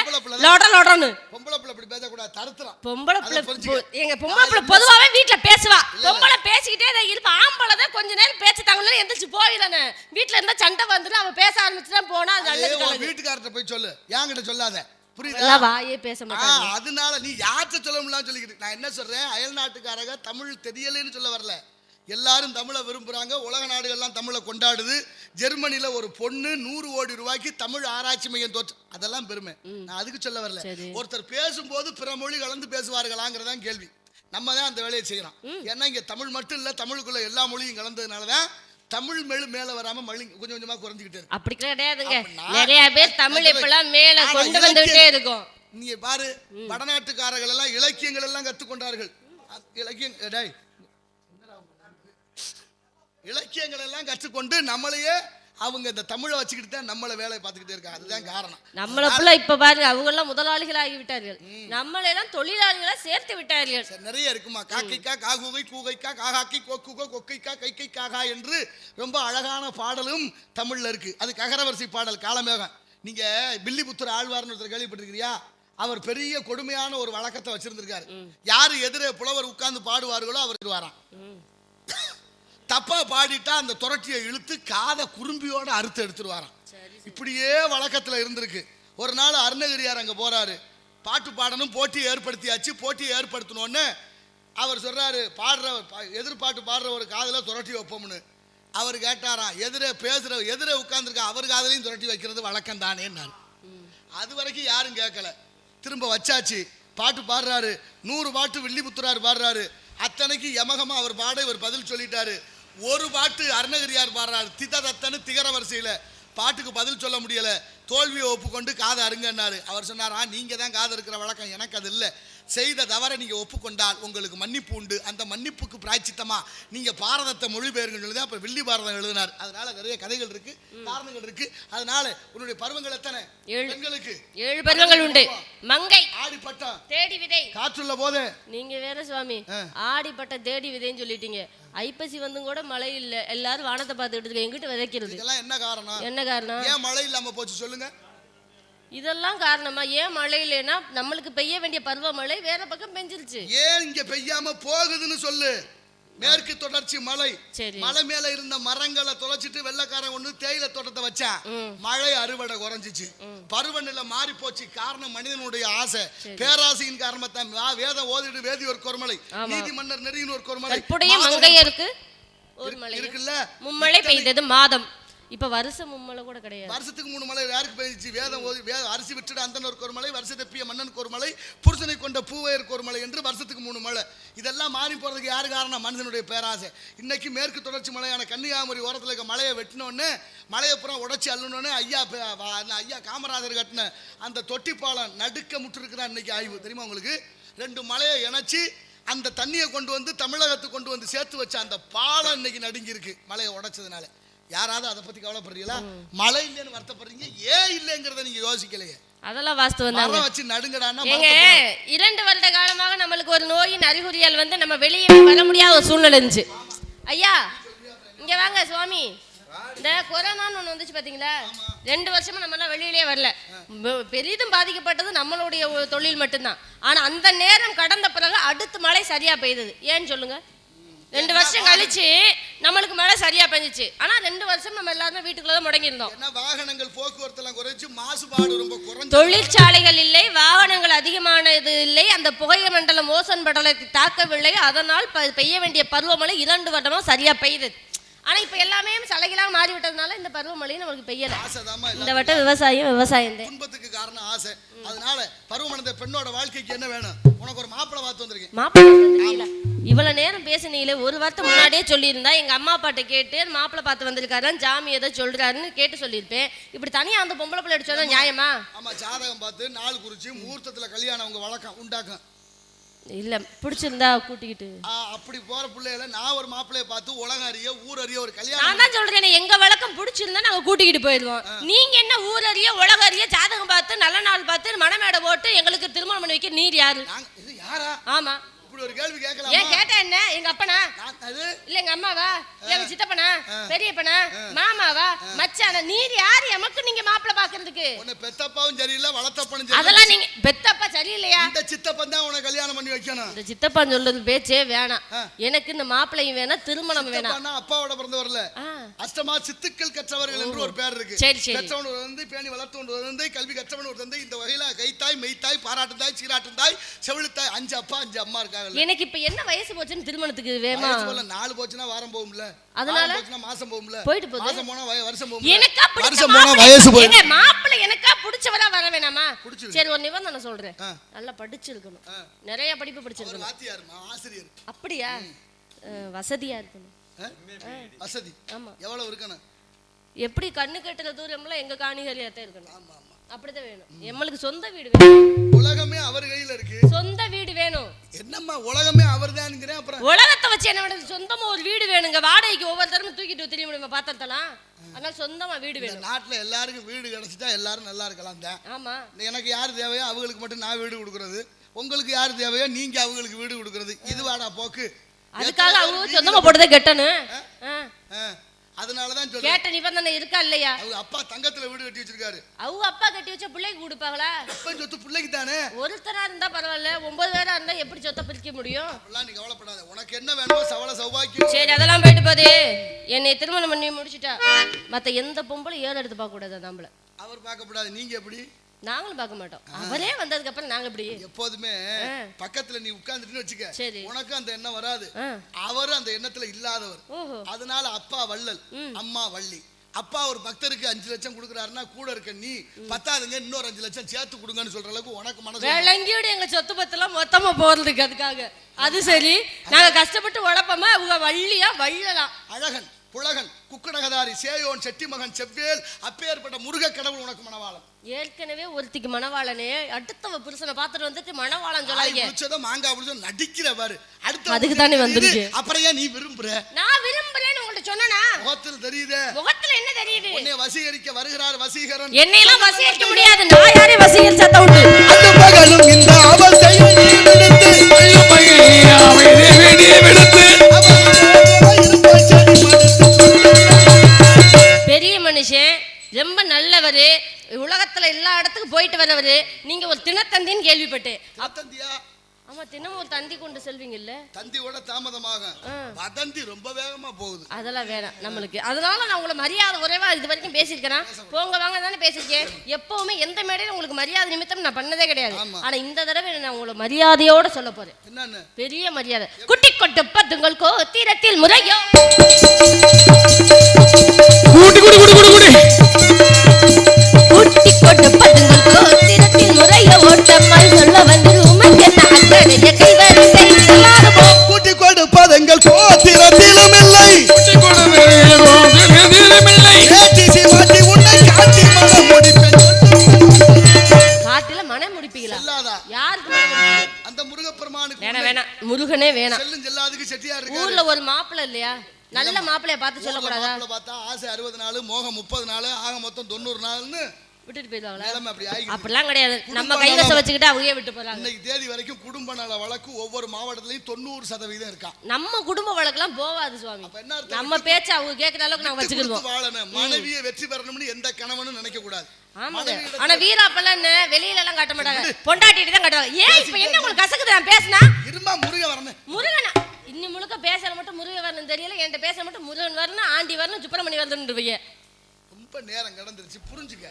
லோட லோடன்னு. பொம்பளை பிள்ளை இப்படி பேச கூடாது, தருத்துறான். பொம்பளை பிள்ளை எங்க பொம்பளை பிள்ளை பொதுவாவே வீட்டுல பேசுவாங்க. கொஞ்ச நேரம் பேச்சு தாங்கல எந்திரிச்சு போயிடானே. வீட்டுல இருந்தா சண்டை வந்துடும், அவன் பேச ஆரம்பிச்சுதான் போனா அது நல்லது. வீட்டுக்காரர்கிட்ட போய் சொல்லு, என்கிட்ட சொல்லாத. புரியுதா? வாயே பேச மாட்டாங்க. அதனால நீ யார்கிட்ட சொல்ல முடியலாம் சொல்லிக்கிட்டு. நான் என்ன சொல்றேன், அயல் நாட்டுக்காரங்க தமிழ் தெரியலன்னு சொல்ல வரல. எல்லாரும் தமிழை விரும்புறாங்க. உலக நாடுகள்லாம் தமிழை கொண்டாடுது. ஜெர்மனில ஒரு பொண்ணு 100 கோடி ரூபாய்க்கு தமிழ் ஆராய்ச்சி மையம் தோற்று, அதெல்லாம் பெருமை. நான் அதுக்கு சொல்ல வரல. ஒருத்தர் பேசும்போது பிற மொழி கலந்து பேசுவார்களாங்கிறதான் கேள்வி. நம்ம தான் அந்த வேலையை செய்யறோம். ஏன்னா இங்க தமிழ் மட்டும் இல்ல, தமிழுக்குள்ள எல்லா மொழியும் கலந்ததுனாலதான் தமிழ் மேல வராம கொஞ்சம் கொஞ்சமா குறைஞ்சிக்கிட்டே இருக்கு. அப்படி கிடையாதுங்க. நிறைய பேர் தமிழ் இப்பெல்லாம் மேல கொண்டு வந்துட்டே இருக்கும். நீங்க பாரு, வடநாட்டுக்காரர்கள் எல்லாம் இலக்கியங்கள் எல்லாம் கத்துக்கொண்டார்கள். இலக்கியங்கள் எல்லாம் கற்றுக்கொண்டு நம்மளையே அவங்க இந்த தமிழை வச்சுக்கிட்டு தான் நம்மளை வேலையை பார்த்துக்கிட்டே இருக்காங்க. அதுதான் காரணம். நம்மள இப்ப பாருங்க, அவங்க எல்லாம் முதலாளிகள் ஆகி விட்டார்கள், நம்மளை எல்லாம் தொழிலாளிகளா சேர்த்து விட்டார்கள். நிறைய இருக்குமா, காக்கைக்கா காகுகை கூகைக்கா காகாக்கி கொக்குகோ கொக்கைக்கா கைக்கை காகா என்று ரொம்ப அழகான பாடலும் தமிழ்ல இருக்கு. அது ககரவரிசை பாடல், காலமேகம். நீங்க பில்லிபுத்தூர் ஆழ்வார்னு ஒருத்தர் கேள்விப்பட்டிருக்கிறியா? அவர் பெரிய கொடுமையான ஒரு வழக்கத்தை வச்சிருந்திருக்காரு. யாரு எதிரே புலவர் உட்கார்ந்து பாடுவார்களோ அவர் வாராம். தப்பா பாடிட்டா அந்த துரட்டியை இழுத்து காதை குறும்பியோட அறுத்து எடுத்துருவாராம். இப்படியே வழக்கத்துல இருந்திருக்கு. ஒரு நாள் அருணகிரியார் அங்க போறாரு. பாட்டு பாடணும், போட்டி ஏற்படுத்தியாச்சு. போட்டியை ஏற்படுத்தணும்னு அவர் சொல்றாரு, எதிர்பாட்டு பாடுற ஒரு காதல துரட்டி வைப்போம்னு. அவர் கேட்டாராம், எதிரே உட்கார்ந்துருக்க அவர் காதலையும் துரட்டி வைக்கிறது வழக்கம் தானே. அது வரைக்கும் யாரும் கேட்கல. திரும்ப வச்சாச்சு. பாட்டு பாடுறாரு, 100 பாட்டு வில்லிபுத்தூரார் பாடுறாரு. அத்தனைக்கு யமகமா அவர் பாட இவர் பதில் சொல்லிட்டாரு. ஒரு பாட்டு அருணகிரியார் பாடுறாரு, திததத்தனு திகர வரிசையில. பாட்டுக்கு பதில் சொல்ல முடியல. தோல்வியை ஒப்புக்கொண்டு காதை அருங்கன்னாரு. அவர் சொன்னாரா, நீங்க தான் காது இருக்கிற வழக்கம், எனக்கு அது இல்லை. செய்த தவறை நீங்க ஒப்புக்கொண்டால் உங்களுக்கு மன்னிப்பு உண்டு. அந்த மன்னிப்புக்கு பிராய்ச்சித்தமா நீங்க பாரதத்தை மொழிபெயர்ங்க சொல்லி அப்ப வில்லி பாரதம் எழுதினார். அதனால நிறைய கதைகள் இருக்கு, காரணங்கள் இருக்கு. அதனால உன்னுடைய பருவங்கள் எத்தனை? பெண்களுக்கு 7 பருவங்கள் உண்டு. மங்கை, ஆடிப்பட்டம், தேடி விதை, காற்றுள்ள போதே. நீங்க வேற சுவாமி, ஆடிப்பட்டம் தேடி விதைன்னு சொல்லிட்டீங்க. ஐப்பசி வந்தும் கூட மழை இல்ல, எல்லாரும் வானத்தை பார்த்துக்கிட்டு எங்கிட்ட விதைக்கிறது. இதெல்லாம் என்ன காரணம்? என்ன காரணம்? ஏன் மழை இல்லாம போச்சு சொல்லுங்க. இதெல்லாம் காரணமா? ஏன் மழை இல்லைன்னா நம்மளுக்கு பெய்ய வேண்டிய பருவமழை வேற பக்கம் பெஞ்சிருச்சு. ஏன் இங்க பெய்யாம போகுதுன்னு சொல்லு. மேற்கு தொடர்ச்சி மலை, மலை மேல இருந்த மரங்களை தொலைச்சிட்டு வெள்ளக்காரன் ஒண்ணு தேயிலை தோட்டத்தை வச்சான். மழை அறுவடை குறைஞ்சிச்சு, பருவநிலை மாறி போச்சு. காரணம் மனிதனுடைய ஆசை, பேராசையின் காரணத்தான். வேதம் ஓதிட்டு வேதி ஒரு கொர்மலை, நீதி மன்னர் நெறியின் ஒரு கொர்மலை, மங்கையருக்கு ஒரு மலை இருக்குல்ல, மும்மழை பெய்தது மாதம். இப்ப வருஷம் மும்மலை கூட கிடையாது. வருஷத்துக்கு 3 மலை யாருக்கு பெய்ஞ்சிச்சு? வேதம் அரிசி விட்டுட அந்தனருக்கு ஒரு மலை, வருஷ தப்பிய மன்னனுக்கு ஒரு மலை, புருஷனை கொண்ட பூவையருக்கு ஒரு மலை என்று வருஷத்துக்கு 3 மலை. இதெல்லாம் மாறி போறதுக்கு யாரு காரணம்? மனிதனுடைய பேராசை. இன்னைக்கு மேற்கு தொடர்ச்சி மலையான கன்னியாகுமரி ஓரத்தில் இருக்க மலையை வெட்டினோன்னு, மலையை புறம் உடைச்சி அள்ளணுன்னு ஐயா காமராஜர் கட்டின அந்த தொட்டிப்பாலம் நடுக்க முற்றிருக்கிறார். இன்னைக்கு ஆய்வு தெரியுமா உங்களுக்கு? 2 மலையை இணைச்சி அந்த தண்ணியை கொண்டு வந்து தமிழகத்துக்கு கொண்டு வந்து சேர்த்து வச்ச அந்த பாலம் இன்னைக்கு நடுங்கி இருக்கு மலையை உடைச்சதுனால. யாராவது அதை பத்தி கவலைப்படுறீங்களா? மழை இல்லைன்னு வருத்தப்படுறீங்க, ஏன் இல்லைங்கிறத நீங்க யோசிக்கலையே. அதெல்லாம் வாஸ்தவம் தான். வச்சு நடுங்கடான்னா 2 வருட காலமாக நம்மளுக்கு ஒரு நோயின் அறிகுறியால் வந்து நம்ம வெளியே வர முடியாத ஒரு சூழ்நிலை இருந்துச்சு. ஐயா இங்க வாங்க சுவாமி. இந்த கொரோனான்னு ஒண்ணு வந்துச்சு பாத்தீங்களா? 2 வருஷமா நம்ம எல்லாம் வெளியிலேயே வரல. பெரிதும் பாதிக்கப்பட்டது நம்மளுடைய தொழில் மட்டும்தான். ஆனா அந்த நேரம் கடந்த பிறகு அடுத்து மழை சரியா பெய்தது. ஏன்னு சொல்லுங்க. 2 வருஷம் கழிச்சு நம்மளுக்கு மழை சரியா பெஞ்சிச்சு. ஆனா 2 வருஷம் நம்ம எல்லாரும் வீட்டுக்குள்ள தான் முடங்கி இருந்தோம். வாகனங்கள் போக்குவரத்து எல்லாம் குறைச்சு, மாசுபாடு ரொம்ப குறைஞ்சு, தொழிற்சாலைகள் இல்லை, வாகனங்கள் அதிகமானது இல்லை, அந்த புகை மண்டலம் ஓசோன் படலத்தை தாக்கவில்லை. அதனால் பெய்ய வேண்டிய பருவமழை 2 வருடமா சரியா பெய்யுது. ஆனா இப்ப எல்லாமே சலைகளாக மாறி விட்டதுனால இந்த பருவமழையும் நம்மளுக்கு பெய்யல. இந்த வட்டம் விவசாயம் துன்பத்துக்கு காரணம் ஆசை. அதனால பருவமழை பெண்ணோட வாழ்க்கைக்கு என்ன வேணும்? உனக்கு ஒரு மாப்பிள்ளை பார்த்து வந்திருக்கேன். மாப்பிள்ளை இவ்வளவு நேரம் பேசினீங்களே, ஒரு வார்த்தை முன்னாடியே சொல்லியிருந்தா எங்க அம்மா அப்பாட்ட கேட்டு மாப்பிள்ளை பார்த்து வந்திருக்காரு, ஜாமி ஏதோ சொல்றாருன்னு கேட்டு சொல்லியிருப்பேன். இப்படி தனியா அந்த பொம்பளை பிள்ளை அடிச்சா நியாயமா? ஆமா, ஜாதகம் பார்த்து நாள் குறிச்சு முகூர்த்தத்துல கல்யாணம் அவங்க வழக்கம் உண்டாக்கும். இல்ல பிடிச்சிருந்தா கூட்டிக்கிட்டு அப்படி போற பிள்ளைகளை நான் ஒரு மாப்பிள்ளைய பார்த்து உலகம் அறிய ஊர் அறிய ஒரு கல்யாணம். நான் தான் சொல்றேன், எங்க வழக்கம் பிடிச்சிருந்தா நாங்க கூட்டிக்கிட்டு போயிடுவோம். நீங்க என்ன ஊர் அறிய உலகம் அறிய ஜாதகம் பார்த்து நல்ல நாள் பார்த்து மணமேடை போட்டு எங்களுக்கு திருமணம் பண்ணி வைக்க நீர் யாரு? யாரா? ஆமா, அப்படி ஒரு கேள்வி கேட்கலாம். ஏன் கேட்டா என்ன? எங்க அப்பனா இல்ல எங்க அம்மாவா எங்க சித்தப்பனா பெரியப்பனா மாமாவா மச்சானா நீர் யாரு எமக்கு நீங்க மாப்பிள பாக்குறதுக்கு? உன்னை பெத்தப்பாவும் சரியில்லை வளர்த்தப்பனும் சரியில்லை. அதெல்லாம் நீங்க பெத்தப்பா சரியில்லையா? இந்த சித்தப்பன் தான் உனக்கு கல்யாணம் பண்ணி வைக்கணும். இந்த சித்தப்பான் சொல்றது பேச்சே வேணாம். எனக்கு இந்த மாப்பிளையும் வேணாம் திருமணம் வேணாம். அப்பாவோட பிறந்து வரல அஷ்டமா சித்துக்கள் கற்றவர்கள் என்று ஒரு பேர் இருக்கு. சரி சரி. கற்றவன் ஒரு தந்தை பேணி வளர்த்தவன் ஒரு தந்தை கல்வி கற்றவன் ஒரு தந்தை. இந்த வகையில கைத்தாய் மெய்த்தாய் பாராட்டு தாய் சீராட்டும் தாய் செவிலித்தாய் 5 அப்பா 5 அம்மா இருக்காங்க. எனக்கு இப்ப என்ன வயசு போச்சுன்னு திருமணத்துக்கு வேமா? 4 போச்சுன்னா வாரம் போகும்ல, அதனால போச்சுன்னா மாசம் போகும்ல, போயிட்டு போகுது. மாசம் போனா வருஷம் போகும்ல. எனக்கா வருஷம் போனா வயசு போகுது. ஏங்க மாப்பிள்ளை எனக்கா பிடிச்சவரா வர வேணாமா? சரி ஒரு நிபந்தனை சொல்றேன். நல்லா படிச்சிருக்கணும், நிறைய படிப்பு படிச்சிருக்கணும். வாத்தியார்மா ஆசிரியர். அப்படியா? வசதியா இருக்கணும். வசதி ஆமா. எவ்வளவு இருக்கணும்? எப்படி கண்ணு கட்டுற தூரம்ல எங்க காணிகரியாத்தான் இருக்கணும். ஆமா ஆமா அப்படிதான் வேணும். எம்மளுக்கு சொந்த வீடு வேணும். உலகமே அவர் கையில இருக்கு. சொந்த வீடு வேணும். என்னம்மா உலகமே அவர்தான்ங்கறேன். அப்புறம் உலகத்தை வச்சு என்ன பண்ணுது? சொந்தமா ஒரு வீடு வேணுங்க. வாடகைக்கு ஒவ்வொரு தரமும் தூக்கிட்டு தெரிய முடியுமா பாத்திரத்தலாம்? அதனால சொந்தமா வீடு வேணும். நாட்டுல எல்லாருக்கும் வீடு கிடைச்சிட்டா எல்லாரும் நல்லா இருக்கலாம் தான். ஆமா. எனக்கு யார் தேவையோ அவங்களுக்கு மட்டும் நான் வீடு கொடுக்கறது, உங்களுக்கு யார் தேவையோ நீங்க அவங்களுக்கு வீடு கொடுக்கறது. இது வாடா போக்கு. அதுக்காக அவங்க சொந்தமா போட்டதே கெட்டணும். அதனாலதான் சொல்றேன். கேட்ட நிபந்தனை இருக்கா இல்லையா? அவங்க அப்பா தங்கத்துல வீடு கட்டி வச்சிருக்காரு. அவங்க அப்பா கட்டி வச்ச பிள்ளைக்கு கொடுப்பாங்களா? அப்ப சொத்து பிள்ளைக்கு தானே. ஒருத்தரா இருந்தா பரவாயில்ல, 9 பேரா இருந்தா எப்படி சொத்தை பிரிக்க முடியும்? அப்படிலாம் நீ கவலைப்படாத. உனக்கு என்ன வேணுமோ சவள சௌபாக்கியம். சரி அதெல்லாம் போயிட்டு போதே. என்னை திருமணம் பண்ணி முடிச்சுட்டா மத்த எந்த பொம்பளை ஏறு எடுத்து பார்க்க கூடாது. நம்மள அவர் பார்க்க கூடாது. நீங்க எப்படி? நாங்களும் பார்க்க மாட்டோம். அவரே வந்ததுக்கு அப்புறம் நாங்க எப்படி? எப்போதுமே பக்கத்துல நீ உட்கார்ந்துட்டு வச்சுக்க, உனக்கு அந்த எண்ணம் வராது. அவரு அந்த எண்ணத்துல இல்லாதவர். அதனால அப்பா வள்ளல் அம்மா வள்ளி. அப்பா ஒரு பக்தருக்கு 5 லட்சம் கொடுக்குறாருன்னா கூட இருக்க நீ பத்தாதுங்க இன்னொரு 5 லட்சம் சேர்த்து கொடுங்கன்னு சொல்ற அளவுக்கு உனக்கு மனசு விளங்கியோட எங்க சொத்து பத்தெல்லாம் மொத்தமா போறதுக்கு அதுக்காக. அது சரி, நாங்க கஷ்டப்பட்டு உழைப்போமா? அவங்க வள்ளியா வள்ளலாம். அழகன் புலகன் குக்கடகதாரி சேயோன் செட்டி மகன் செவ்வேல் அப்பேற்பட்ட முருக கடவுள் உனக்கு மணவாளன். ஏற்கனவே ஒருத்திக்கு மணவாளனே அடுத்தவ புருஷனை பார்த்துட்டு வந்துட்டு மணவாளன் சொல்லாதீங்க. மாங்காய் புடிச்ச நடிக்கிற பாரு. அடுத்து அதுக்கு தானே வந்திருக்கு. அப்புறம் ஏன் நீ விரும்புற? நான் விரும்புறேன்னு உங்கள்ட்ட சொன்னனா? முகத்துல தெரியுதே. முகத்துல என்ன தெரியுது? உன்னை வசீகரிக்க வருகிறார் வசீகரன். என்னையெல்லாம் வசீகரிக்க முடியாது. நான் யாரை வசீகரிச்சத உண்டு? அந்த பகலும் இந்த அவஸ்தையை நீ விடுத்து பெரிய மனுஷன், ரொம்ப நல்லவரு, உலகத்துல எல்லா இடத்துக்கும் போயிட்டு வரவரு. நீங்க ஒரு தினத்தந்தின்னு கேள்விப்பட்டேன். ஆமா, தினமும் ஒரு தந்தி கொண்டு செல்வீங்க இல்ல? தந்தியோட தாமதமாக வதந்தி ரொம்ப வேகமா போகுது. அதெல்லாம் வேணாம் நம்மளுக்கு. அதனால நான் உங்களை மரியாதை குறைவா இது வரைக்கும் பேசியிருக்கேன். போங்க வாங்க தானே பேசியிருக்கேன். எப்பவுமே எந்த மேடையில உங்களுக்கு மரியாதை நிமித்தம் நான் பண்ணதே கிடையாது. ஆனா இந்த தடவை நான் உங்களை மரியாதையோட சொல்ல போறேன். என்னன்னு? பெரிய மரியாதை. குட்டி கொட்டு பத்துங்கள் கோத்திரத்தில் முறையோ குட்டி கொட்டு பத்துங்கள் கோத்திரத்தில் முறையோ ஓட்டமாய் சொல்ல வந்து கூட்டி கொடுப்பதெங்கள் கோத்திரத்திலும் இல்லை. காட்டில மனம் முடிப்பீங்களா? யாருக்கு அந்த முருகப்பெருமானுக்கு? வேணாம் வேணாம், முருகனே வேணாம். ஊர்ல ஒரு மாப்பிள்ளை இல்லையா? நல்ல மாப்பிள்ளைய பார்த்து சொல்லக்கூடாதா? பார்த்தா ஆசை 60 நாள், மோகம் 30 நாள், ஆக மொத்தம் 90 நாள்னு விட்டுட்டு போயிடுவாங்களா? அப்படிலாம் கிடையாது. நம்ம கைவசம் வச்சுக்கிட்டு அவங்க விட்டு போறாங்க. இன்னைக்கு தேதி வரைக்கும் குடும்ப நல வழக்கு ஒவ்வொரு மாவட்டத்திலையும் 90% இருக்கா. நம்ம குடும்ப வழக்கெல்லாம் போவாது சுவாமி. நம்ம பேச்ச அவங்க கேட்கிற அளவுக்கு நாங்க வச்சுக்கிடுவோம். மனைவியை வெற்றி பெறணும்னு எந்த கணவனும் நினைக்க கூடாது. ஆமாங்க. ஆனா வீராப்பெல்லாம் வெளியில எல்லாம் காட்ட மாட்டாங்க, பொண்டாட்டிட்டு தான் காட்டுவாங்க. ஏன் இப்ப என்ன உங்களுக்கு கசக்குது நான் பேசினா? இருமா முருகன் வரணும். முருகனா இன்னும் முழுக்க பேசல மட்டும் முருகன் வரணும் தெரியல. என்கிட்ட பேச மட்டும் முருகன் வரணும், ஆண்டி வரணும், சுப்பிரமணி வரணும்ன்றீங்க. ரொம்ப நேரம் கடந்துருச்சு, புரிஞ்சுக்க.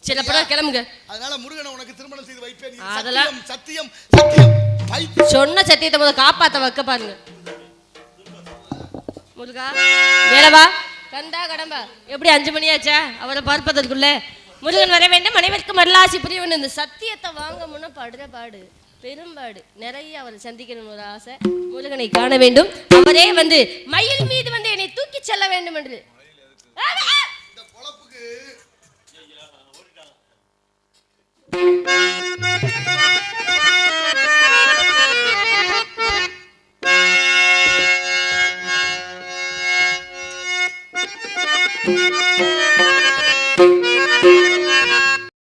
சரி அப்புறம் கிளம்புங்க. அதனால முருகனை உனக்கு திருமணம் செய்து வைப்பேன். அதெல்லாம் சத்தியம் சத்தியம். சொன்ன சத்தியத்தை முதல்ல காப்பாத்த வைக்க பாருங்க. முருகா வேலவா கண்டா கடம்பா எப்படி 5 மணி ஆச்சா? அவரை பார்ப்பதற்குள்ள முருகன் வர வேண்டும், மனைவிற்கு மல்லாசி புரிய வேண்டும். இந்த சத்தியத்தை வாங்க முன்ன படுற பாடு பெரும்பாடு. நிறைய அவரை சந்திக்கணும் ஒரு ஆசை. முருகனை காண வேண்டும், அவரே வந்து மயில் மீது வந்து என்னை தூக்கி செல்ல வேண்டும் என்று. இந்த பொழப்புக்கு